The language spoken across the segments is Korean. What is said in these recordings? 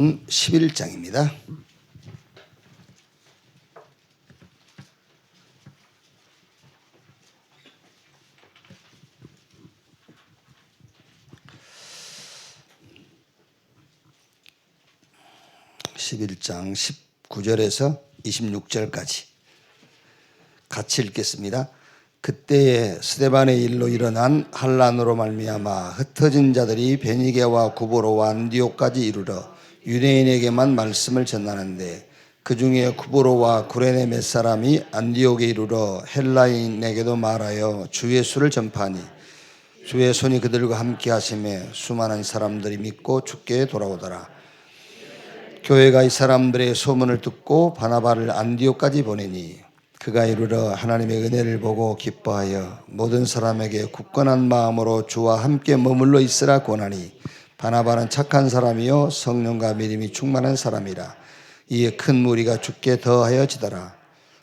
11장입니다. (11장) 19절에서 26절까지 같이 읽겠습니다. 그때에 스데반의 일로 일어난 환란으로 말미암아 흩어진 자들이 베니게와 구보로와 안디옥까지 이르러 유대인에게만 말씀을 전하는데 그 중에 구보로와 구레네 몇 사람이 안디옥에 이르러 헬라인에게도 말하여 주 예수를 전파하니 주의 손이 그들과 함께 하심에 수많은 사람들이 믿고 주께 돌아오더라. 교회가 이 사람들의 소문을 듣고 바나바를 안디옥까지 보내니 그가 이르러 하나님의 은혜를 보고 기뻐하여 모든 사람에게 굳건한 마음으로 주와 함께 머물러 있으라 권하니 바나바는 착한 사람이요 성령과 믿음이 충만한 사람이라. 이에 큰 무리가 주께 더하여지더라.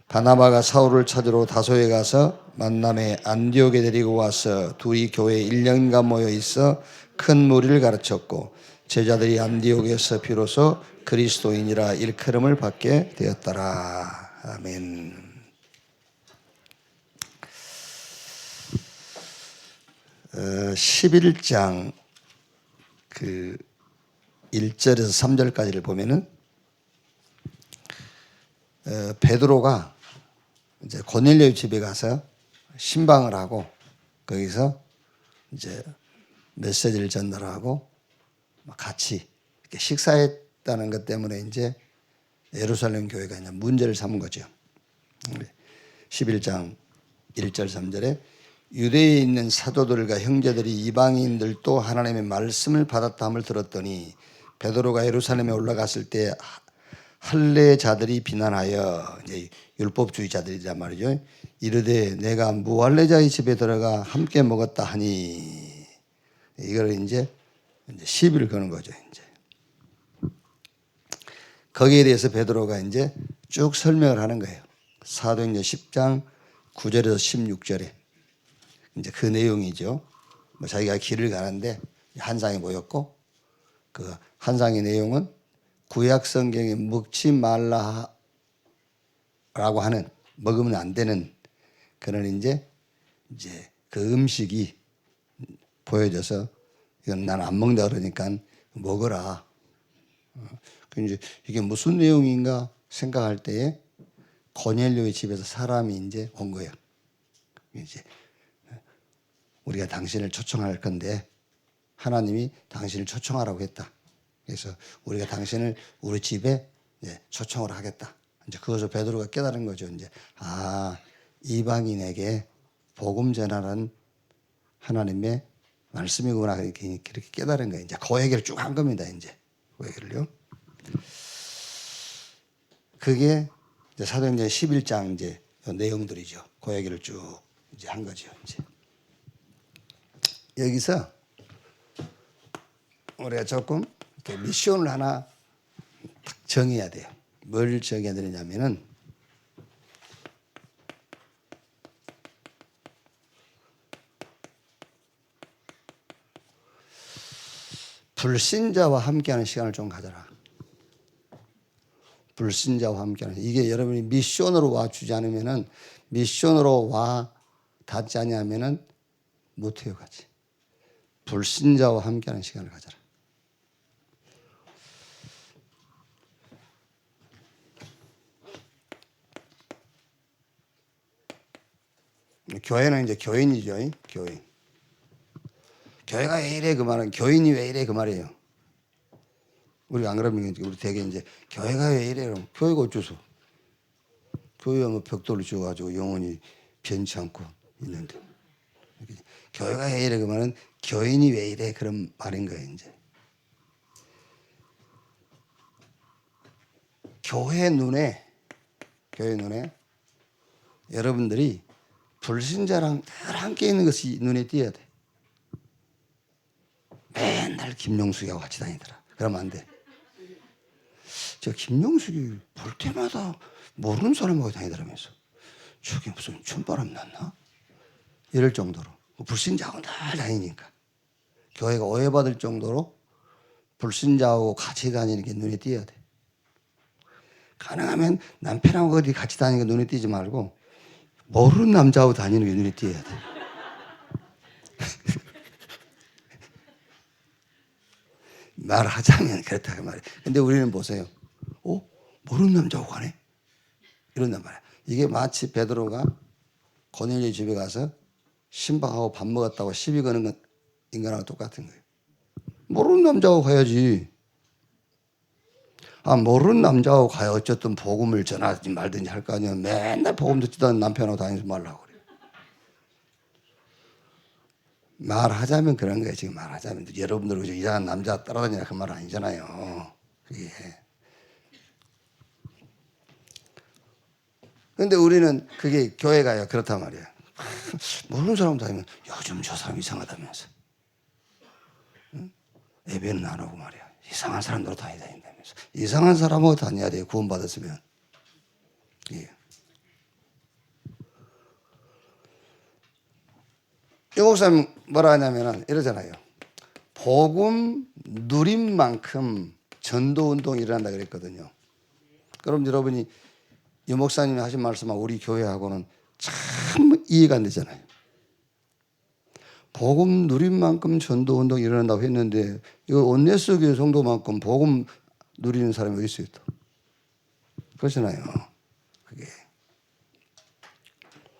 바나바가 사울을 찾으러 다소에 가서 만남에 안디옥에 데리고 와서 둘이 교회에 1년간 모여 있어 큰 무리를 가르쳤고 제자들이 안디옥에서 비로소 그리스도인이라 일컬음을 받게 되었더라. 아멘. 11장 그 1절에서 3절까지를 보면은 베드로가 이제 고넬료 집에 가서 신방을 하고 거기서 이제 메시지를 전달하고 같이 이렇게 식사했다는 것 때문에 이제 예루살렘 교회가 이제 문제를 삼은 거죠. 11장 1절 3절에 유대에 있는 사도들과 형제들이 이방인들도 하나님의 말씀을 받았다함을 들었더니 베드로가 예루살렘에 올라갔을 때 할례자들이 비난하여 이제 율법주의자들이란 말이죠. 이르되 내가 무할례자의 집에 들어가 함께 먹었다 하니 이걸 이제 시비를 거는 거죠. 이제 거기에 대해서 베드로가 이제 쭉 설명을 하는 거예요. 사도행전 10장 9절에서 16절에 이제 그 내용이죠. 뭐 자기가 길을 가는데 한상이 보였고 그 한상의 내용은 구약 성경에 먹지 말라라고 하는 먹으면 안 되는 그런 이제 그 음식이 보여져서 이건 난 안 먹는다 그러니까 먹어라. 이제 이게 무슨 내용인가 생각할 때에 고넬료의 집에서 사람이 이제 온 거예요. 이제 우리가 당신을 초청할 건데 하나님이 당신을 초청하라고 했다. 그래서 우리가 당신을 우리 집에 초청을 하겠다. 이제 그것을 베드로가 깨달은 거죠. 이제 이방인에게 복음 전하는 하나님의 말씀이구나 그렇게 깨달은 거예요. 이제 그 얘기를 쭉 한 겁니다. 이제 그 얘기를요. 그게 이제 사도행전 11장 이제 내용들이죠. 그 얘기를 쭉 이제 한 거죠. 이제 여기서 우리가 조금 이렇게 미션을 하나 딱 정해야 돼요. 뭘 정해야 되냐면은 불신자와 함께하는 시간을 좀 가져라. 불신자와 함께하는 이게 여러분이 미션으로 와 주지 않으면은 미션으로 와 닿지 않으면은 못해요 같이. 불신자와 함께하는 시간을 가져라. 교회는 이제 교인이죠. 교인. 교회가 왜 이래 그 말은 교인이 왜 이래 그 말이에요. 우리가 안 그러면 우리 되게 이제 교회가 왜 이래 그러면 교회가 어째서 교회가 뭐 벽돌을 지어가지고 영원히 변치 않고 있는데 교회가 왜 이래 그 말은 교인이 왜 이래 그런 말인 거예요. 이제 교회 눈에 여러분들이 불신자랑 늘 함께 있는 것이 눈에 띄어야 돼. 맨날 김용숙이하고 같이 다니더라. 그러면 안 돼. 저 김용숙이 볼 때마다 모르는 사람하고 다니더라면서 저게 무슨 촌바람 났나? 이럴 정도로 불신자하고 늘 다니니까 교회가 오해받을 정도로 불신자하고 같이 다니는 게 눈에 띄어야 돼. 가능하면 남편하고 어디 같이 다니는 게 눈에 띄지 말고 모르는 남자하고 다니는 게 눈에 띄어야 돼. 말하자면 그렇다 그 말이에요. 근데 우리는 보세요. 모르는 남자하고 가네? 이런단 말이야. 이게 마치 베드로가 고넬료 집에 가서 신방하고 밥 먹었다고 시비 거는 건 인간하고 똑같은 거예요. 모르는 남자하고 가야지. 모르는 남자하고 가야 어쨌든 복음을 전하든지 말든지 할 거 아니야. 맨날 복음 듣지도 않는 남편하고 다니지 말라고 그래요. 말하자면 그런 거예요. 지금 말하자면 여러분들 그저 이상한 남자 따라다니라 그 말 아니잖아요. 그게. 근데 우리는 그게 교회 가요. 그렇단 말이에요. 모르는 사람 다니면 요즘 저 사람 이상하다면서. 응? 예배는 안 하고 말이야. 이상한 사람으로 다닌다면서. 이상한 사람하고 다녀야 돼요. 구원받았으면. 예. 이 목사님 뭐라 하냐면 이러잖아요. 복음 누린 만큼 전도운동이 일어난다 그랬거든요. 그럼 여러분이 이 목사님이 하신 말씀하고 우리 교회하고는 참 이해가 안 되잖아요. 복음 누린 만큼 전도운동이 일어난다고 했는데 이거 온네스 교회 성도만큼 복음 누리는 사람이 어디 있어요 또. 그렇잖아요. 그게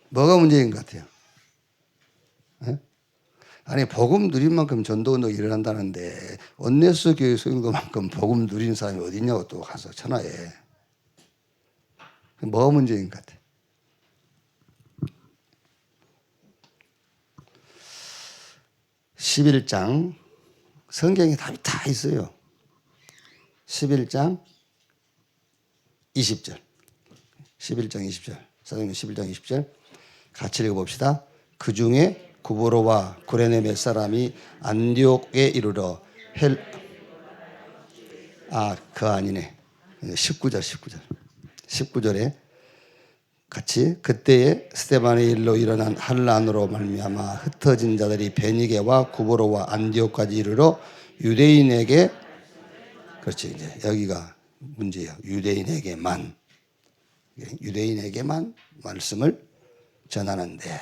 뭐가 문제인 것 같아요. 네? 아니 복음 누린 만큼 전도운동이 일어난다는데 온네스 교회 성도만큼 복음 누리는 사람이 어디 있냐고 또 가서 천하에. 뭐가 문제인 것 같아. 11장 성경에 답이 다 있어요. 11장 20절. 11장 20절. 사도행전 11장 20절. 같이 읽어봅시다. 그 중에 구브로와 구레네 몇 사람이 안디옥에 이르러 그 아니네. 19절 19절. 19절에 같이 그때에 스데반의 일로 일어난 환란으로 말미암아 흩어진 자들이 베니게와 구브로와 안디옥까지 이르러 유대인에게 그렇지 이제 여기가 문제예요. 유대인에게만 말씀을 전하는데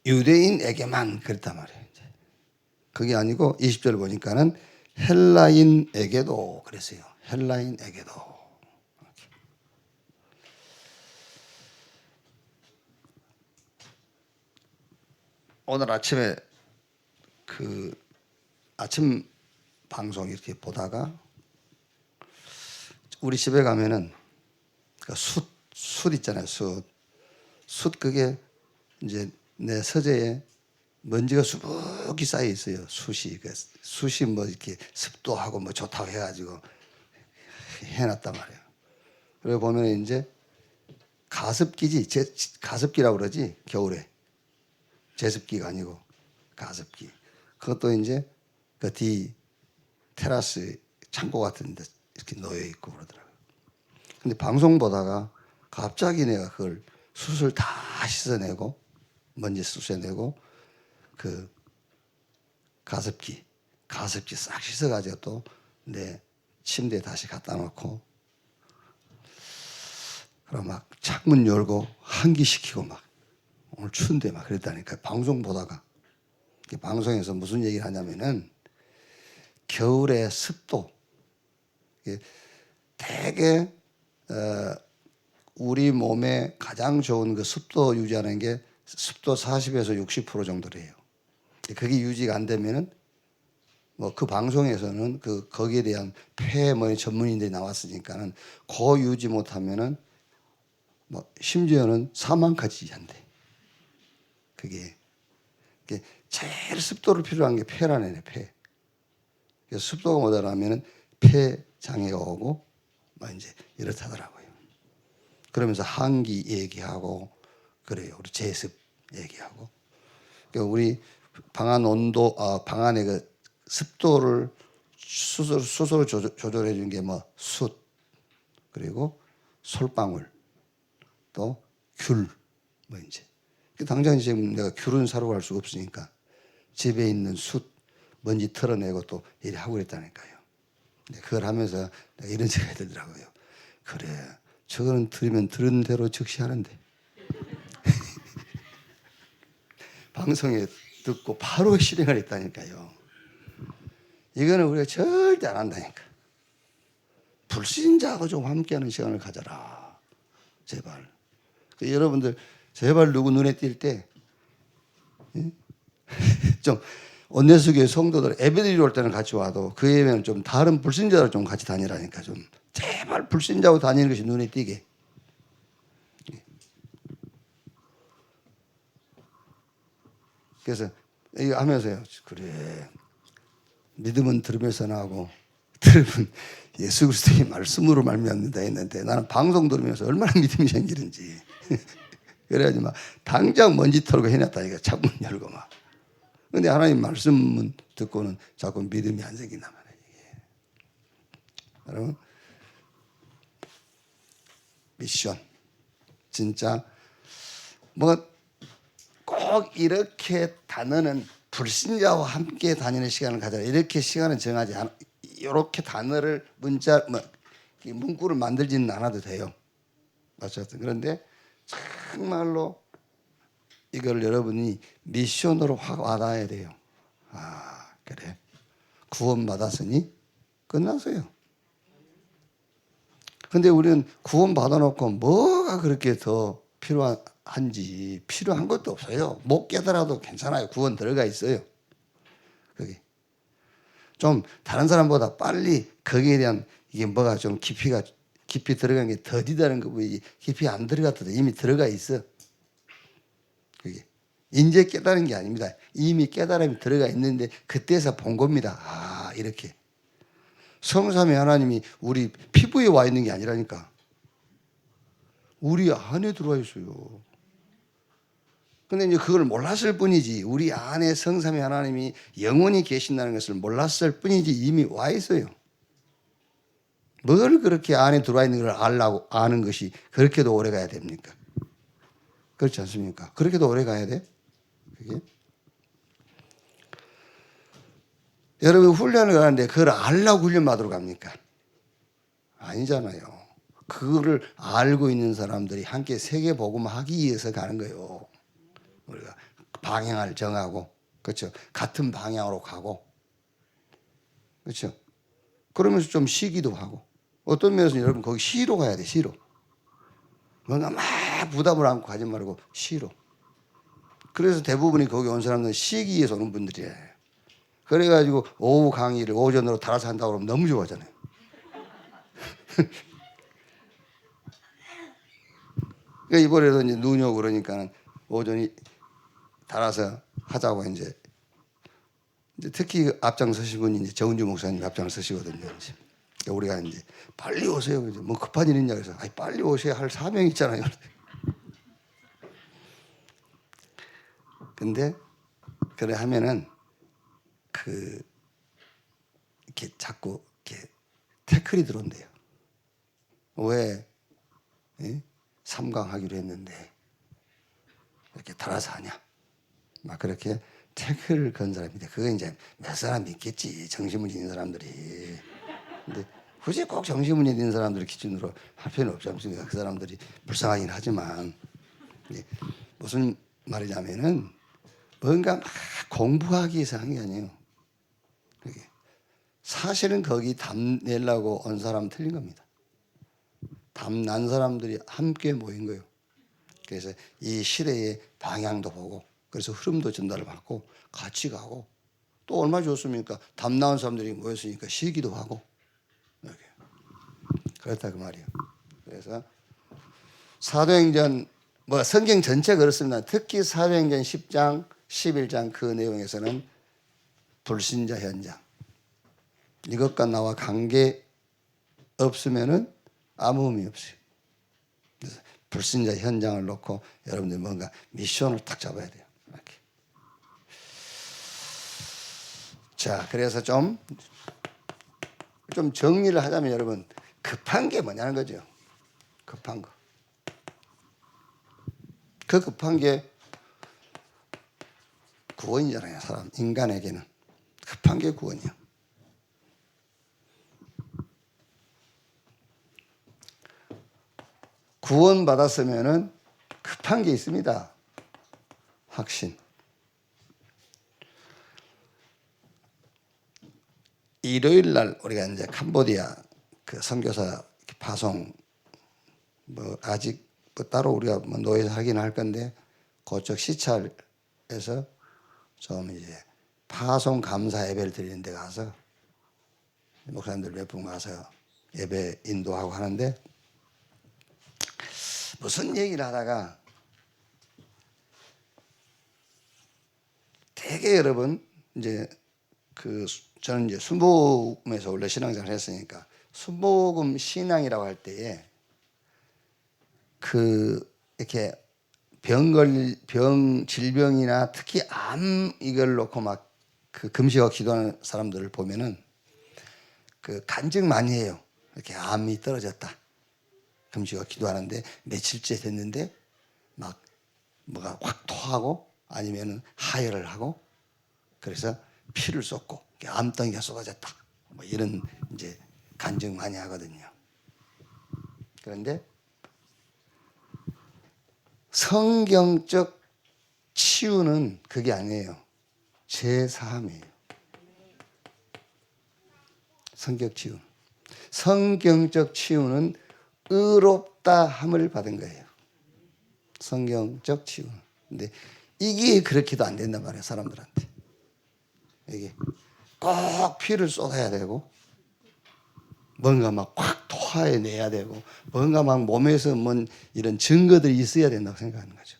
유대인에게만 그랬단 말이에요. 그게 아니고 20절 보니까는 헬라인에게도 그랬어요. 헬라인에게도. 오늘 아침에 그 아침 방송 이렇게 보다가 우리 집에 가면은 그 숯 있잖아요. 숯 그게 이제 내 서재에 먼지가 수북이 쌓여 있어요. 숯이 뭐 이렇게 습도하고 뭐 좋다고 해가지고 해놨단 말이에요. 그리고 보면 이제 가습기지, 가습기라고 그러지 겨울에 제습기가 아니고 가습기. 그것도 이제 그 뒤 테라스 창고 같은 데 이렇게 놓여 있고 그러더라고요. 근데 방송 보다가 갑자기 내가 그걸 숯을 다 씻어내고 먼지 씻어내고 그 가습기 싹 씻어가지고 또 내 침대에 다시 갖다 놓고 그럼 막 창문 열고 환기시키고 막 오늘 추운데 막 그랬다니까. 방송 보다가 방송에서 무슨 얘기를 하냐면은 겨울에 습도 되게 우리 몸에 가장 좋은 그 습도 유지하는 게 습도 40에서 60% 정도래요. 그게 유지가 안 되면은 뭐 그 방송에서는 거기에 대한 폐 뭐 전문인들이 나왔으니까는 그 유지 못하면은 뭐 심지어는 사망까지 한대. 그게 제일 습도를 필요한 게 폐라네, 폐. 그래서 습도가 모자라면은 폐 장애가 오고 막 이제 이렇다더라고요. 그러면서 한기 얘기하고 그래요. 우리 제습 얘기하고. 그러니까 우리 방안 온도, 방안의 그 습도를 스스로 조절해 주는 게 뭐 숯, 그리고 솔방울, 또 귤, 뭐 이제 당장 지금 내가 귤은 사러 갈 수가 없으니까 집에 있는 숯 먼지 털어내고 또 이래 하고 그랬다니까요. 그걸 하면서 내가 이런 생각이 들더라고요. 그래, 저거는 들으면 들은 대로 즉시하는데 방송에 듣고 바로 실행을 했다니까요. 이거는 우리가 절대 안 한다니까. 불신자하고 좀 함께하는 시간을 가져라. 제발. 여러분들 제발 누구 눈에 띌 때 좀 온내수교회 성도들 예배드리러 올 때는 같이 와도 그 예배는 좀 다른 불신자들 좀 같이 다니라니까. 좀 제발 불신자하고 다니는 것이 눈에 띄게. 그래서 이거 하면서요. 그래, 믿음은 들으면서 나고 들으면 예수 그리스도의 말씀으로 말미암는다 했는데 나는 방송 들으면서 얼마나 믿음이 생기는지. 그래가지고 막 당장 먼지 털고 해놨다니까. 창문 열고 막. 근데 하나님 말씀은 듣고는 자꾸 믿음이 안 생긴단 말이에요. 여러분, 미션. 진짜 뭐 꼭 이렇게 단어는 불신자와 함께 다니는 시간을 가져라. 이렇게 시간을 정하지 않아. 이렇게 단어를 문구를 만들지는 않아도 돼요. 어쨌든 그런데 정말로 이걸 여러분이 미션으로 확 와닿아야 돼요. 아, 그래. 구원 받았으니 끝났어요. 근데 우리는 구원 받아놓고 뭐가 그렇게 더 필요한지 필요한 것도 없어요. 못 깨달아도 괜찮아요. 구원 들어가 있어요. 거기 좀 다른 사람보다 빨리 거기에 대한 이게 뭐가 좀 깊이 들어간 게 더디다는 거 보이지. 깊이 안 들어갔어도 이미 들어가 있어. 그게 이제 깨달은 게 아닙니다. 이미 깨달음이 들어가 있는데 그때서 본 겁니다. 아, 이렇게 성삼위 하나님이 우리 피부에 와 있는 게 아니라니까. 우리 안에 들어와 있어요. 근데 이제 그걸 몰랐을 뿐이지. 우리 안에 성삼위 하나님이 영원히 계신다는 것을 몰랐을 뿐이지 이미 와 있어요. 뭘 그렇게 안에 들어와 있는 걸 알라고 아는 것이 그렇게도 오래 가야 됩니까? 그렇지 않습니까? 그렇게도 오래 가야 돼? 그게? 여러분 훈련을 가는데 그걸 알라고 훈련 받으러 갑니까? 아니잖아요. 그거를 알고 있는 사람들이 함께 세계 복음하기 위해서 가는 거예요. 우리가 방향을 정하고, 그렇죠? 같은 방향으로 가고, 그렇죠? 그러면서 좀 쉬기도 하고, 어떤 면에서 여러분 거기 쉬러 가야 돼. 쉬러. 뭔가 막 부담을 안고 가지 말고 쉬러. 그래서 대부분이 거기 온 사람들은 쉬기 위해서 오는 분들이에요. 그래가지고 오후 강의를 오전으로 달아서 한다고 그러면 너무 좋아하잖아요. 그러니까 이번에도 이제 눈이 오고 그러니까는 오전이 달아서 하자고 이제 특히 앞장서신 분이 이제 정은주 목사님 앞장서시거든요. 이제. 그러니까 우리가 이제 빨리 오세요. 이제 뭐 급한 일 있냐 그래서 아니 빨리 오셔야 할 사명이 있잖아요. 근데 그래 하면은 이렇게 자꾸 이렇게 태클이 들어온대요. 왜? 예? 3강 하기로 했는데 이렇게 달아서 하냐? 막 그렇게 태클을 건 사람인데 그거 이제 몇 사람 있겠지. 정신문제 있는 사람들이. 근데 굳이 꼭 정신문제 있는 사람들을 기준으로 할 필요는 없지 않습니까? 그 사람들이 불쌍하긴 하지만 무슨 말이냐면은 뭔가 막 공부하기 위해서 한 게 아니에요. 사실은 거기 담 내려고 온 사람은 틀린 겁니다. 담 난 사람들이 함께 모인 거예요. 그래서 이 시대의 방향도 보고 그래서 흐름도 전달을 받고 같이 가고 또 얼마나 좋습니까? 담 나온 사람들이 모였으니까 쉬기도 하고 이렇게. 그렇다 그 말이에요. 그래서 사도행전 뭐 성경 전체 그렇습니다. 특히 사도행전 10장 11장 그 내용에서는 불신자 현장 이것과 나와 관계 없으면은 아무 의미 없어요. 그래서 불신자 현장을 놓고 여러분들 뭔가 미션을 딱 잡아야 돼요. 이렇게. 자, 그래서 좀 정리를 하자면 여러분 급한 게 뭐냐는 거죠. 급한 거. 그 급한 게 구원이잖아요. 사람 인간에게는 급한 게 구원이야. 구원 받았으면은 급한 게 있습니다. 확신. 일요일 날 우리가 이제 캄보디아 그 선교사 파송 뭐 아직 뭐 따로 우리가 뭐 노예에서 하긴 할 건데 그쪽 시찰에서 좀 이제 파송 감사 예배를 드리는 데 가서 목사님들 몇 분 가서 예배 인도하고 하는데 무슨 얘기를 하다가 되게 여러분 이제 그 저는 이제 순복음에서 원래 신앙생활을 했으니까 순복음 신앙이라고 할 때에 그 이렇게 질병이나 특히 암 이걸 놓고 막 그 금식하고 기도하는 사람들을 보면은 그 간증 많이 해요. 이렇게 암이 떨어졌다. 금식하고 기도하는데 며칠째 됐는데 막 뭐가 확 토하고 아니면은 하혈을 하고 그래서 피를 쏟고 암덩이가 쏟아졌다. 뭐 이런 이제 간증 많이 하거든요. 그런데 성경적 치유는 그게 아니에요. 제사함이에요. 성경적 치유는 의롭다 함을 받은 거예요. 성경적 치유는. 근데 이게 그렇게도 안 된단 말이에요. 사람들한테. 이게 꼭 피를 쏟아야 되고 뭔가 막 확 토해내야 되고 뭔가 막 몸에서 뭔 이런 증거들이 있어야 된다고 생각하는 거죠.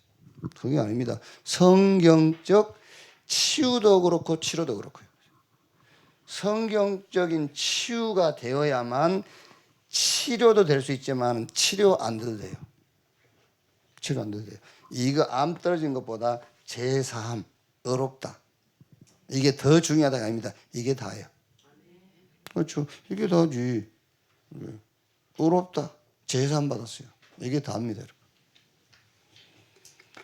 그게 아닙니다. 성경적 치유도 그렇고 치료도 그렇고요. 성경적인 치유가 되어야만 치료도 될 수 있지만 치료 안 돼도 돼요. 치료 안 돼도 돼요. 이거 암 떨어진 것보다 제사함, 의롭다. 이게 더 중요하다가 아닙니다. 이게 다예요. 그렇죠. 이게 다지. 의롭다. 제사함 받았어요. 이게 다입니다.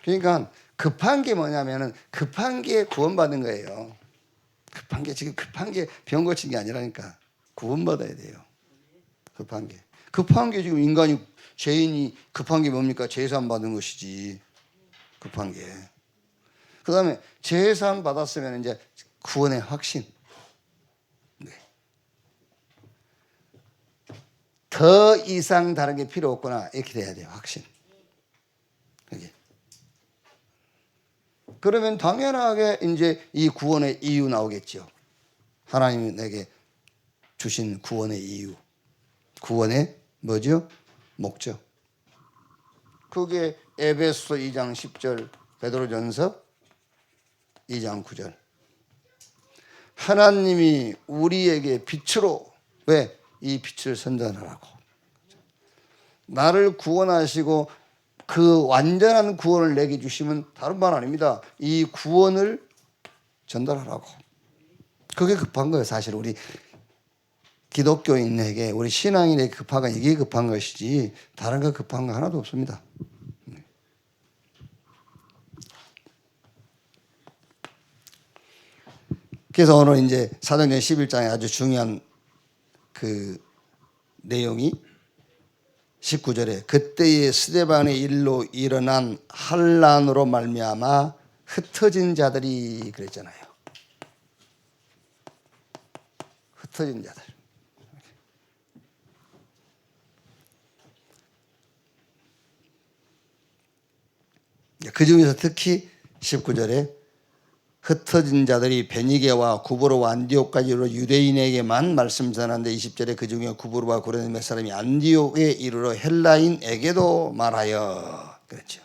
그러니까 급한 게 뭐냐면은 급한 게 구원받는 거예요. 급한 게 지금 급한 게 병 고친 게 아니라니까 구원받아야 돼요. 급한 게 지금 인간이 죄인이 급한 게 뭡니까? 제사함 받는 것이지. 급한 게. 그다음에 제사함 받았으면 이제 구원의 확신. 네. 더 이상 다른 게 필요 없구나 이렇게 돼야 돼요. 확신. 그게. 그러면 당연하게 이제 이 구원의 이유 나오겠죠. 하나님이 내게 주신 구원의 이유. 구원의 뭐죠? 목적. 그게 에베소 2장 10절, 베드로전서 2장 9절. 하나님이 우리에게 빛으로 왜? 이 빛을 선전하라고. 나를 구원하시고 그 완전한 구원을 내게 주시면 다른 말 아닙니다. 이 구원을 전달하라고. 그게 급한 거예요. 사실 우리 기독교인에게 우리 신앙인에게 급한 건 이게 급한 것이지 다른 거 급한 거 하나도 없습니다. 그래서 오늘 이제 사도행전 11장에 아주 중요한 그 내용이 19절에 그때의 스데반의 일로 일어난 환난으로 말미암아 흩어진 자들이 그랬잖아요. 흩어진 자들. 그 중에서 특히 19절에 흩어진 자들이 베니게와 구브로와 안디옥까지 이르러 유대인에게만 말씀 전하는데 20절에 그 중에 구브로와 고레네 몇 사람이 안디옥에 이르러 헬라인에게도 말하여 그랬죠.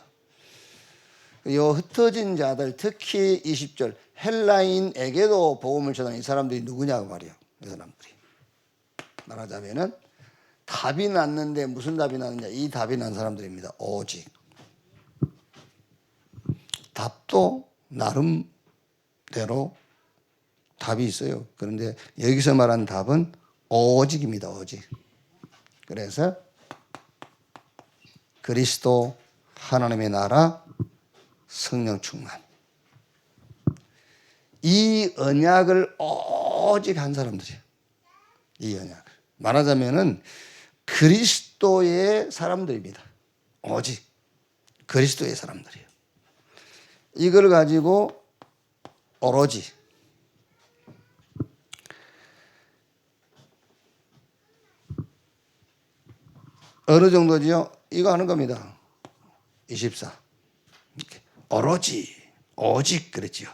이 흩어진 자들 특히 20절 헬라인에게도 복음을 전하는 이 사람들이 누구냐고 말이에요. 이 사람들이 말하자면은 답이 났는데 무슨 답이 났느냐 이 답이 난 사람들입니다. 오직 답도 나름대로 답이 있어요. 그런데 여기서 말하는 답은 오직입니다. 오직. 그래서 그리스도 하나님의 나라 성령 충만. 이 언약을 오직 한 사람들이에요. 이 언약을. 말하자면은 그리스도의 사람들입니다. 오직 그리스도의 사람들이에요. 이걸 가지고 오로지 어느 정도지요? 이거 하는 겁니다. 24. 오로지, 오직 그랬지요.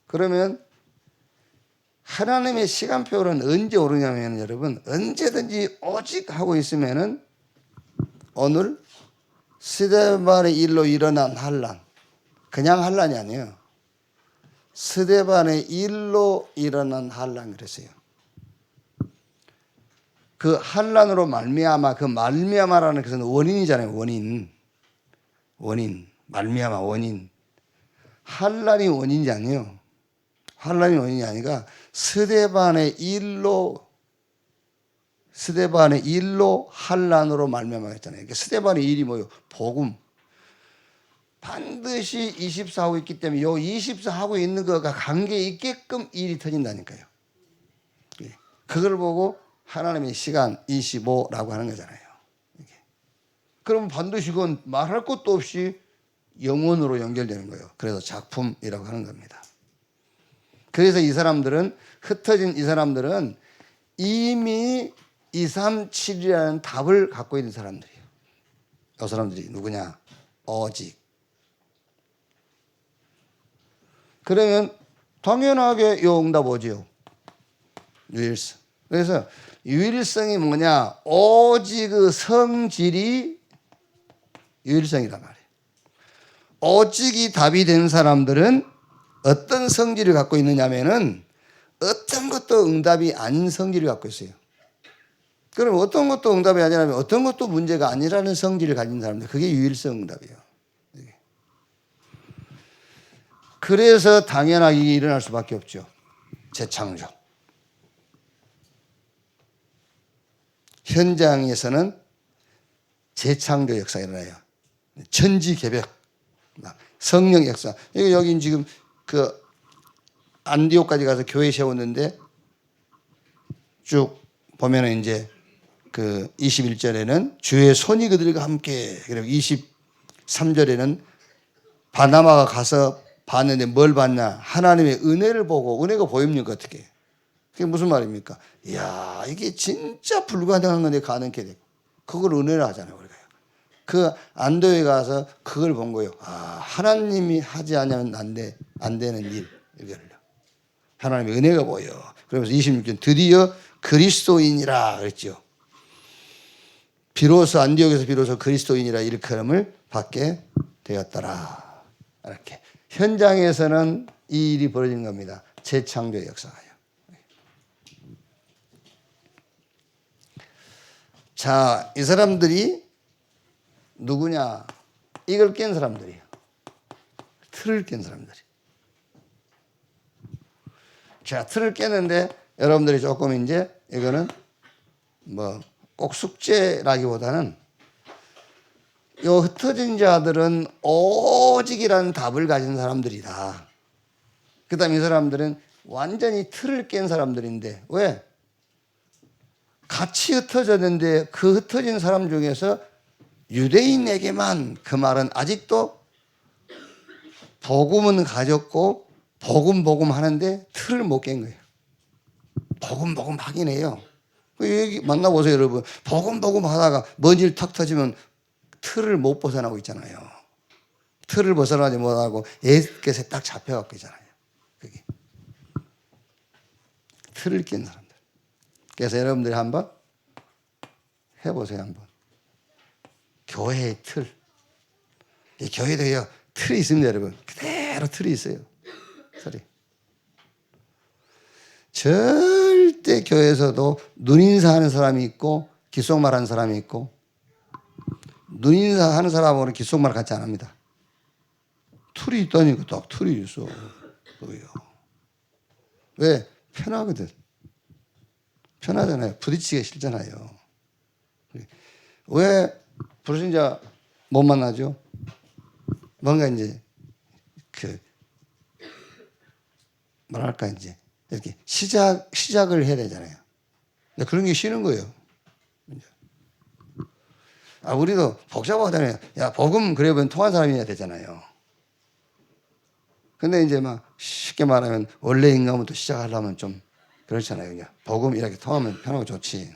그러면 하나님의 시간표는 언제 오르냐면 여러분 언제든지 오직 하고 있으면은 오늘 스데반의 일로 일어난 환란, 그냥 환란이 아니에요. 스데반의 일로 일어난 환란 그랬어요. 그 환란으로 말미암아, 그 말미암아라는 것은 원인이잖아요. 원인, 말미암아 원인. 환란이 원인이 아니에요. 환란이 원인이 아니라 스데반의 일로 환란으로 말미암아 했잖아요. 그러니까 스데반의 일이 뭐예요? 복음. 반드시 24하고 있기 때문에 요 24하고 있는 거가 관계 있게끔 일이 터진다니까요. 그걸 보고 하나님의 시간 25라고 하는 거잖아요. 그러면 반드시 그건 말할 것도 없이 영원으로 연결되는 거예요. 그래서 작품이라고 하는 겁니다. 그래서 흩어진 이 사람들은 이미 237이라는 답을 갖고 있는 사람들이에요. 이 사람들이 누구냐? 오직. 그러면 당연하게 이 응답 오지요. 유일성. 그래서 유일성이 뭐냐? 오직 그 성질이 유일성이란 말이에요. 오직이 답이 된 사람들은 어떤 성질을 갖고 있느냐면은 어떤 것도 응답이 아닌 성질을 갖고 있어요. 그럼 어떤 것도 응답이 아니라면 어떤 것도 문제가 아니라는 성질을 가진 사람들, 그게 유일성 응답이에요. 그래서 당연하게 일어날 수밖에 없죠. 재창조. 현장에서는 재창조 역사가 일어나요. 천지개벽, 성령 역사. 여기 지금 그 안디옥까지 가서 교회 세웠는데 쭉 보면은 이제 그 21절에는 주의 손이 그들과 함께, 그리고 23절에는 바나바가 가서 봤는데 뭘 봤냐? 하나님의 은혜를 보고, 은혜가 보입니까? 어떻게? 그게 무슨 말입니까? 이야, 이게 진짜 불가능한 건데 가능케 되고, 그걸 은혜라 하잖아요, 우리가. 그 안도에 가서 그걸 본 거예요. 아, 하나님이 하지 않으면 안 되는 일, 이거를요. 하나님의 은혜가 보여. 그러면서 26절 드디어 그리스도인이라 그랬죠. 비로소 안디옥에서 비로소 그리스도인이라 일컬음을 받게 되었더라. 이렇게 현장에서는 이 일이 벌어진 겁니다. 재창조의 역사가요. 자, 이 사람들이 누구냐? 이걸 깬 사람들이에요. 틀을 깬 사람들이. 자, 틀을 깼는데 여러분들이 조금 이제 이거는 뭐 꼭 숙제라기보다는 요 흩어진 자들은 오직이라는 답을 가진 사람들이다. 그 다음에 이 사람들은 완전히 틀을 깬 사람들인데 왜? 같이 흩어졌는데 그 흩어진 사람 중에서 유대인에게만 그 말은 아직도 복음은 가졌고 복음 하는데 틀을 못 깬 거예요. 복음 하긴 해요. 여기 만나보세요, 여러분. 복음 하다가 먼 일 탁 터지면 틀을 못 벗어나고 있잖아요. 틀을 벗어나지 못하고 애께서 딱 잡혀갖고 있잖아요. 그게. 틀을 낀 사람들. 그래서 여러분들이 한번 해보세요, 한번. 교회의 틀. 이 교회도요, 틀이 있습니다, 여러분. 그대로 틀이 있어요. 틀이. 절대 교회에서도 눈인사하는 사람이 있고 귓속말하는 사람이 있고 눈인사하는 사람하고는 귓속말 같지 않습니다. 틀이 있다니까 딱 틀이 있어. 왜? 편하거든. 편하잖아요. 부딪히기가 싫잖아요. 왜 불신자 못 만나죠? 뭔가 이제 그 뭐랄까 이제 이렇게 시작을 해야 되잖아요. 그런 게 싫은 거예요. 우리도 복잡하잖아요. 야, 복음 그래 보면 통한 사람이어야 되잖아요. 근데 이제 막 쉽게 말하면 원래 인간부터 시작하려면 좀 그렇잖아요. 그냥 복음 이렇게 통하면 편하고 좋지.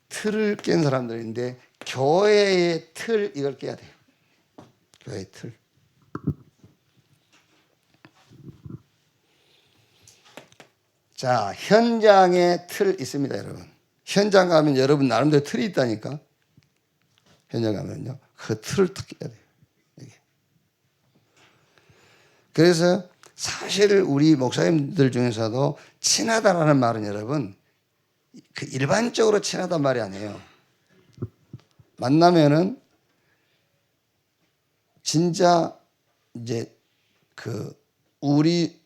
틀을 깬 사람들인데 교회의 틀 이걸 깨야 돼요. 교회의 틀. 자, 현장에 틀 있습니다, 여러분. 현장 가면 여러분 나름대로 틀이 있다니까. 현장 가면요. 그 틀을 딱 깨야 돼요. 이게. 그래서 사실 우리 목사님들 중에서도 친하다라는 말은 여러분 그 일반적으로 친하단 말이 아니에요. 만나면은 진짜 이제 그 우리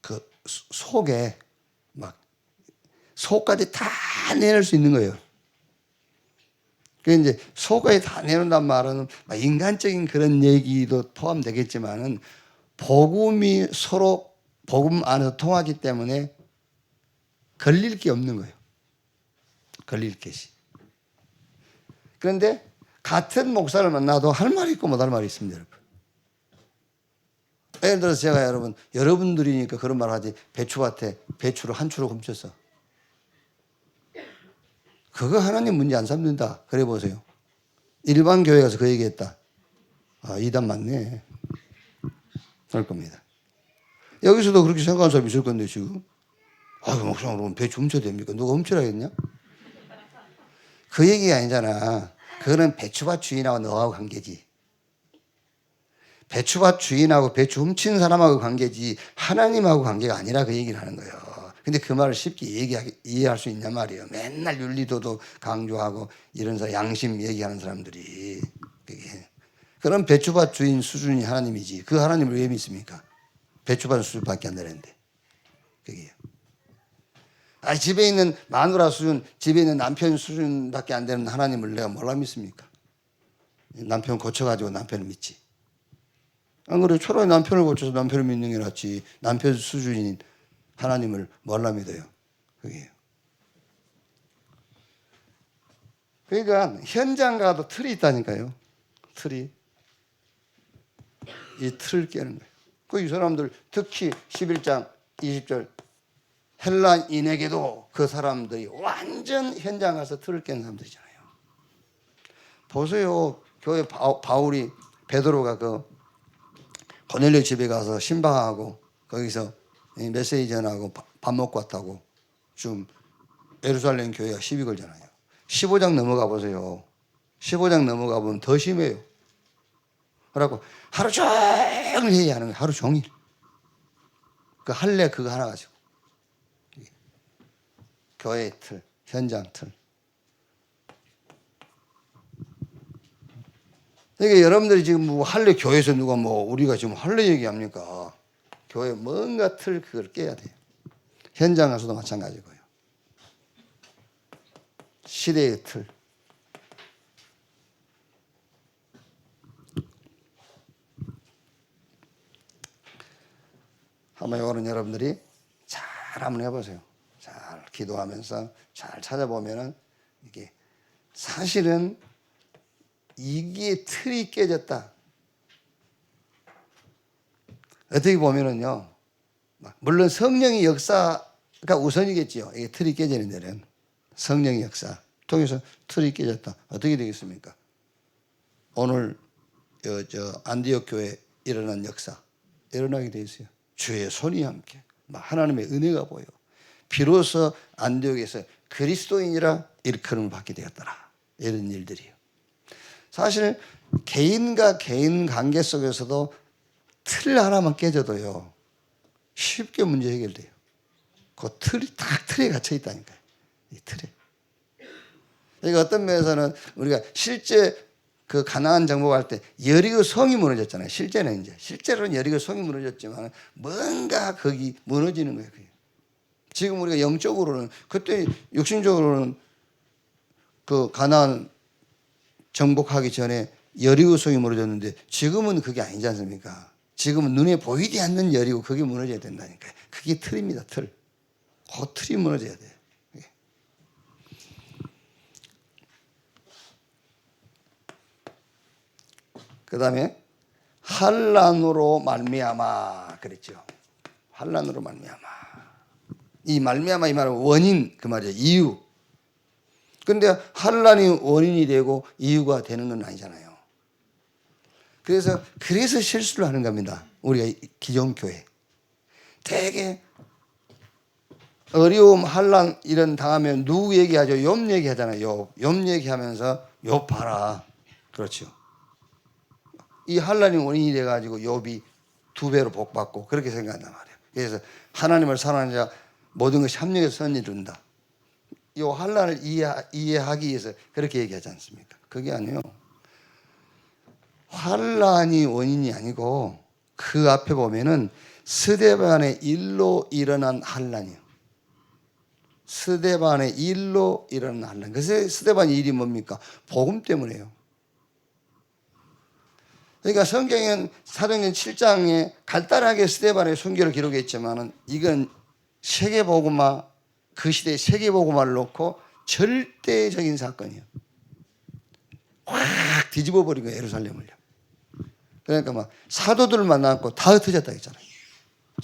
그 속에 막 속까지 다 내놓을 수 있는 거예요. 그 이제 속까지 다 내놓는단 말은 인간적인 그런 얘기도 포함되겠지만은 복음이 서로 복음 안에서 통하기 때문에 걸릴 게 없는 거예요. 걸릴 것이. 그런데 같은 목사를 만나도 할 말이 있고 못 할 말이 있습니다, 여러분. 예를 들어서 제가 여러분들이니까 그런 말 하지. 배추밭에 배추를 한 추로 훔쳤어. 그거 하나님 문제 안 삼는다. 그래 보세요. 일반 교회 가서 그 얘기했다. 이단 맞네. 그럴 겁니다. 여기서도 그렇게 생각하는 사람이 있을 건데 지금. 목사님 그러면 배추 훔쳐야 됩니까? 누가 훔치라겠냐? 그 얘기가 아니잖아. 그거는 배추밭 주인하고 너하고 관계지. 배추밭 주인하고 배추 훔친 사람하고 관계지 하나님하고 관계가 아니라 그 얘기를 하는 거예요. 근데 그 말을 쉽게 이해할 수 있냔 말이에요. 맨날 윤리도도 강조하고 이런 양심 얘기하는 사람들이. 그럼 배추밭 주인 수준이 하나님이지. 그 하나님을 왜 믿습니까? 배추밭 수준밖에 안 되는데. 그게요. 집에 있는 마누라 수준, 집에 있는 남편 수준밖에 안 되는 하나님을 내가 뭘라 믿습니까? 남편 고쳐가지고 남편을 믿지. 안 그래? 차라리 남편을 고쳐서 남편을 믿는 게 낫지. 남편 수준인 하나님을 뭘라 믿어요? 그게요. 그러니까 현장 가도 틀이 있다니까요. 틀이. 이 틀을 깨는 거예요. 이 사람들 특히 11장 20절 헬라인에게도 그 사람들이 완전 현장 가서 틀을 깬 사람들이잖아요. 보세요. 교회 바울이 베드로가 그 고넬료 집에 가서 신방하고 거기서 메시지 전하고 밥 먹고 왔다고 지금 예루살렘 교회가 시비 걸잖아요. 15장 넘어가 보세요. 15장 넘어가 보면 더 심해요. 그래갖고 하루 종일 회의하는 거예요. 하루 종일. 그 할례 그거 하나 가지고. 교회의 틀, 현장 틀. 그러니까 여러분들이 지금 뭐 할례 교회에서 누가 우리가 지금 할례 얘기합니까? 교회 뭔가 틀 그걸 깨야 돼요. 현장 가서도 마찬가지고요. 시대의 틀. 한번 이거는 여러분들이 잘 한번 해보세요. 잘 기도하면서 잘 찾아보면은 이게 사실은 이게 틀이 깨졌다. 어떻게 보면은요, 물론 성령의 역사가 우선이겠지요. 이게 틀이 깨지는 데는 성령의 역사 통해서 틀이 깨졌다. 어떻게 되겠습니까? 오늘 안디옥 교회에 일어난 역사 일어나게 돼 있어요. 주의 손이 함께 하나님의 은혜가 보여. 비로소 안디옥에서 그리스도인이라 일컬음을 받게 되었더라. 이런 일들이요. 사실 개인과 개인 관계 속에서도 틀 하나만 깨져도요 쉽게 문제 해결돼요. 그 틀이 딱 틀에 갇혀 있다니까요. 이 틀에. 그러니까 어떤 면에서는 우리가 실제 그 가나안 정복할 때 여리고 성이 무너졌잖아요. 실제로는 여리고 성이 무너졌지만 뭔가 거기 무너지는 거예요. 그게. 지금 우리가 영적으로는 그때 육신적으로는 그 가나안 정복하기 전에 여리고 성이 무너졌는데 지금은 그게 아니지 않습니까? 지금은 눈에 보이지 않는 여리고 그게 무너져야 된다니까요. 그게 틀입니다. 틀. 그 틀이 무너져야 돼요. 그 다음에 환난으로 말미암아 그랬죠. 환난으로 말미암아. 이 말미암아 이 말은 원인 그 말이에요. 이유. 근데 환난이 원인이 되고 이유가 되는 건 아니잖아요. 그래서 실수를 하는 겁니다. 우리가 기존 교회. 되게 어려움, 환난 이런 당하면 누구 얘기하죠? 욥 얘기하잖아요. 욥 얘기하면서 욥 봐라. 그렇죠. 이 환난이 원인이 돼가지고 욥이 2배로 복받고 그렇게 생각한단 말이에요. 그래서 하나님을 사랑하는 자 모든 것이 합력해서 선을 이룬다. 이 환난을 이해하기 위해서 그렇게 얘기하지 않습니까? 그게 아니에요. 환난이 원인이 아니고 그 앞에 보면은 스데반의 일로 일어난 환난이요. 스데반의 일로 일어난 환난. 그래서 스데반의 일이 뭡니까? 복음 때문에요. 그러니까 성경은 사도행전 7장에 간단하게 스데반의 순교를 기록했지만은 이건 세계복음화 그 시대의 세계복음화를 놓고 절대적인 사건이에요. 확 뒤집어 버린 거예요. 예루살렘을요. 그러니까 막 사도들 만나고 다 흩어졌다 했잖아요.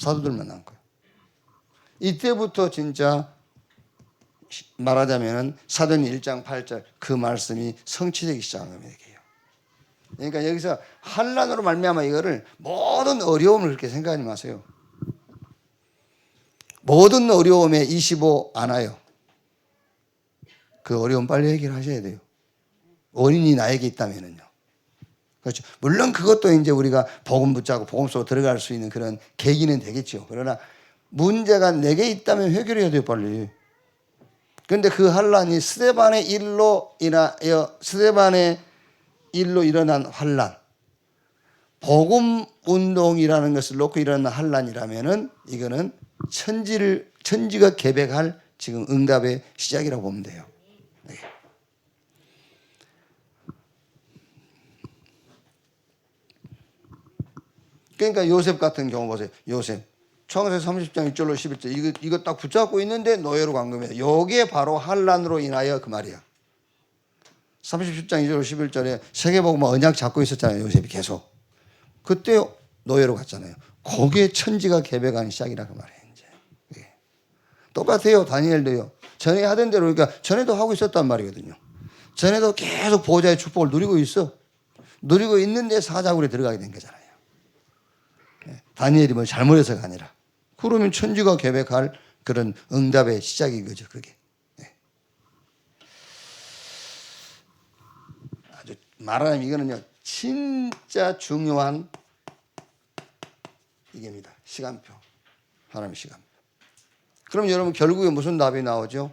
사도들 만난 거예요. 이때부터 진짜 말하자면은 사도행전 1장 8절 그 말씀이 성취되기 시작한 겁니다. 그러니까 여기서 환난으로 말미암아 이거를 모든 어려움을 그렇게 생각하지 마세요. 모든 어려움에 25 안 와요. 그 어려움 빨리 해결하셔야 돼요. 원인이 나에게 있다면은요. 그렇죠. 물론 그것도 이제 우리가 복음 붙잡고 복음 속으로 들어갈 수 있는 그런 계기는 되겠죠. 그러나 문제가 내게 있다면 해결해야 돼요, 빨리. 그런데 그 환난이 스데반의 일로 일어난 환난, 복음 운동이라는 것을 놓고 일어난 환난이라면은 이거는 천지가 계백할 지금 응답의 시작이라고 보면 돼요. 네. 그러니까 요셉 같은 경우 보세요. 요셉 창세기 30장 1절로 11절 이거 딱 붙잡고 있는데 노예로 간 겁니다. 이게 바로 환난으로 인하여 그 말이야. 30장 2절 11절에 세계복음화 언약 잡고 있었잖아요. 요셉이 계속. 그때 노예로 갔잖아요. 거기에 천지가 계백하는 시작이라 그 말이에요. 이제. 예. 똑같아요. 다니엘도요. 전에 하던 대로 그러니까 전에도 하고 있었단 말이거든요. 전에도 계속 보호자의 축복을 누리고 있어. 누리고 있는데 사자굴에 들어가게 된 거잖아요. 예. 다니엘이 뭐 잘못해서가 아니라. 그러면 천지가 계백할 그런 응답의 시작인 거죠. 그게. 말하자면 이거는요 진짜 중요한 이게입니다. 시간표. 하나님의 시간표. 그럼 여러분 결국에 무슨 답이 나오죠?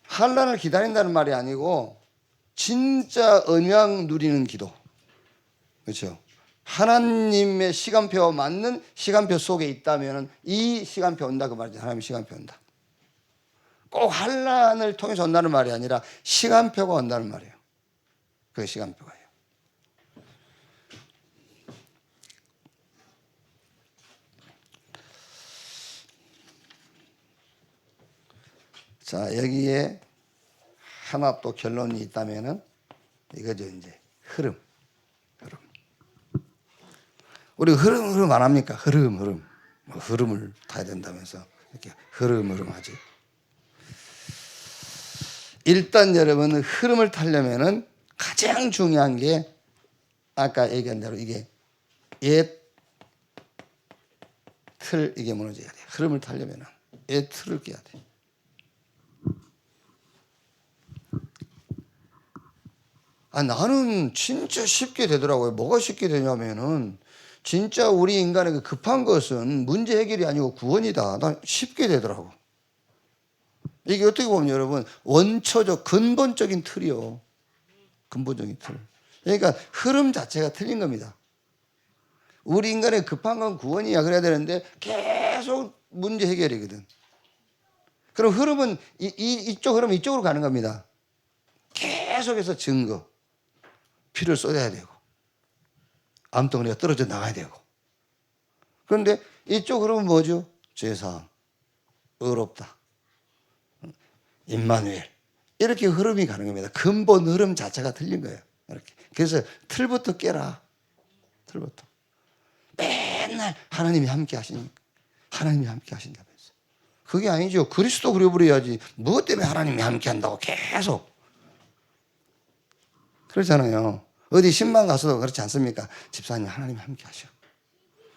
환난을 기다린다는 말이 아니고 진짜 언약 누리는 기도. 그렇죠? 하나님의 시간표와 맞는 시간표 속에 있다면 이 시간표 온다 그 말이죠. 하나님의 시간표 온다. 꼭 환난을 통해서 온다는 말이 아니라 시간표가 온다는 말이에요. 그 시간표가요. 자, 여기에 하나 또 결론이 있다면은 이거죠, 이제. 흐름. 우리 흐름 안 합니까? 흐름. 뭐 흐름을 타야 된다면서 이렇게 흐름 하지. 일단 여러분 흐름을 타려면은 가장 중요한 게 아까 얘기한 대로 이게 옛 틀 이게 무너져야 돼. 흐름을 타려면은 옛 틀을 깨야 돼. 나는 진짜 쉽게 되더라고요. 뭐가 쉽게 되냐면은 진짜 우리 인간에게 급한 것은 문제 해결이 아니고 구원이다. 난 쉽게 되더라고. 이게 어떻게 보면 여러분 원초적 근본적인 틀이요. 근본적인 틀. 그러니까 흐름 자체가 틀린 겁니다. 우리 인간의 급한 건 구원이야 그래야 되는데 계속 문제 해결이거든. 그럼 흐름은 이쪽 흐름은 이쪽으로 가는 겁니다. 계속해서 증거. 피를 쏟아야 되고 암덩어리가 떨어져 나가야 되고. 그런데 이쪽 흐름은 뭐죠? 죄사함, 의롭다, 임마누엘, 이렇게 흐름이 가는 겁니다. 근본 흐름 자체가 틀린 거예요. 이렇게. 그래서 틀부터 깨라. 틀부터. 맨날 하나님이 함께 하시니까. 하나님이 함께 하신다면서. 그게 아니죠. 그리스도 그려버려야지. 무엇 때문에 하나님이 함께 한다고 계속. 그렇잖아요. 어디 신방 가서도 그렇지 않습니까? 집사님, 하나님이 함께 하셔.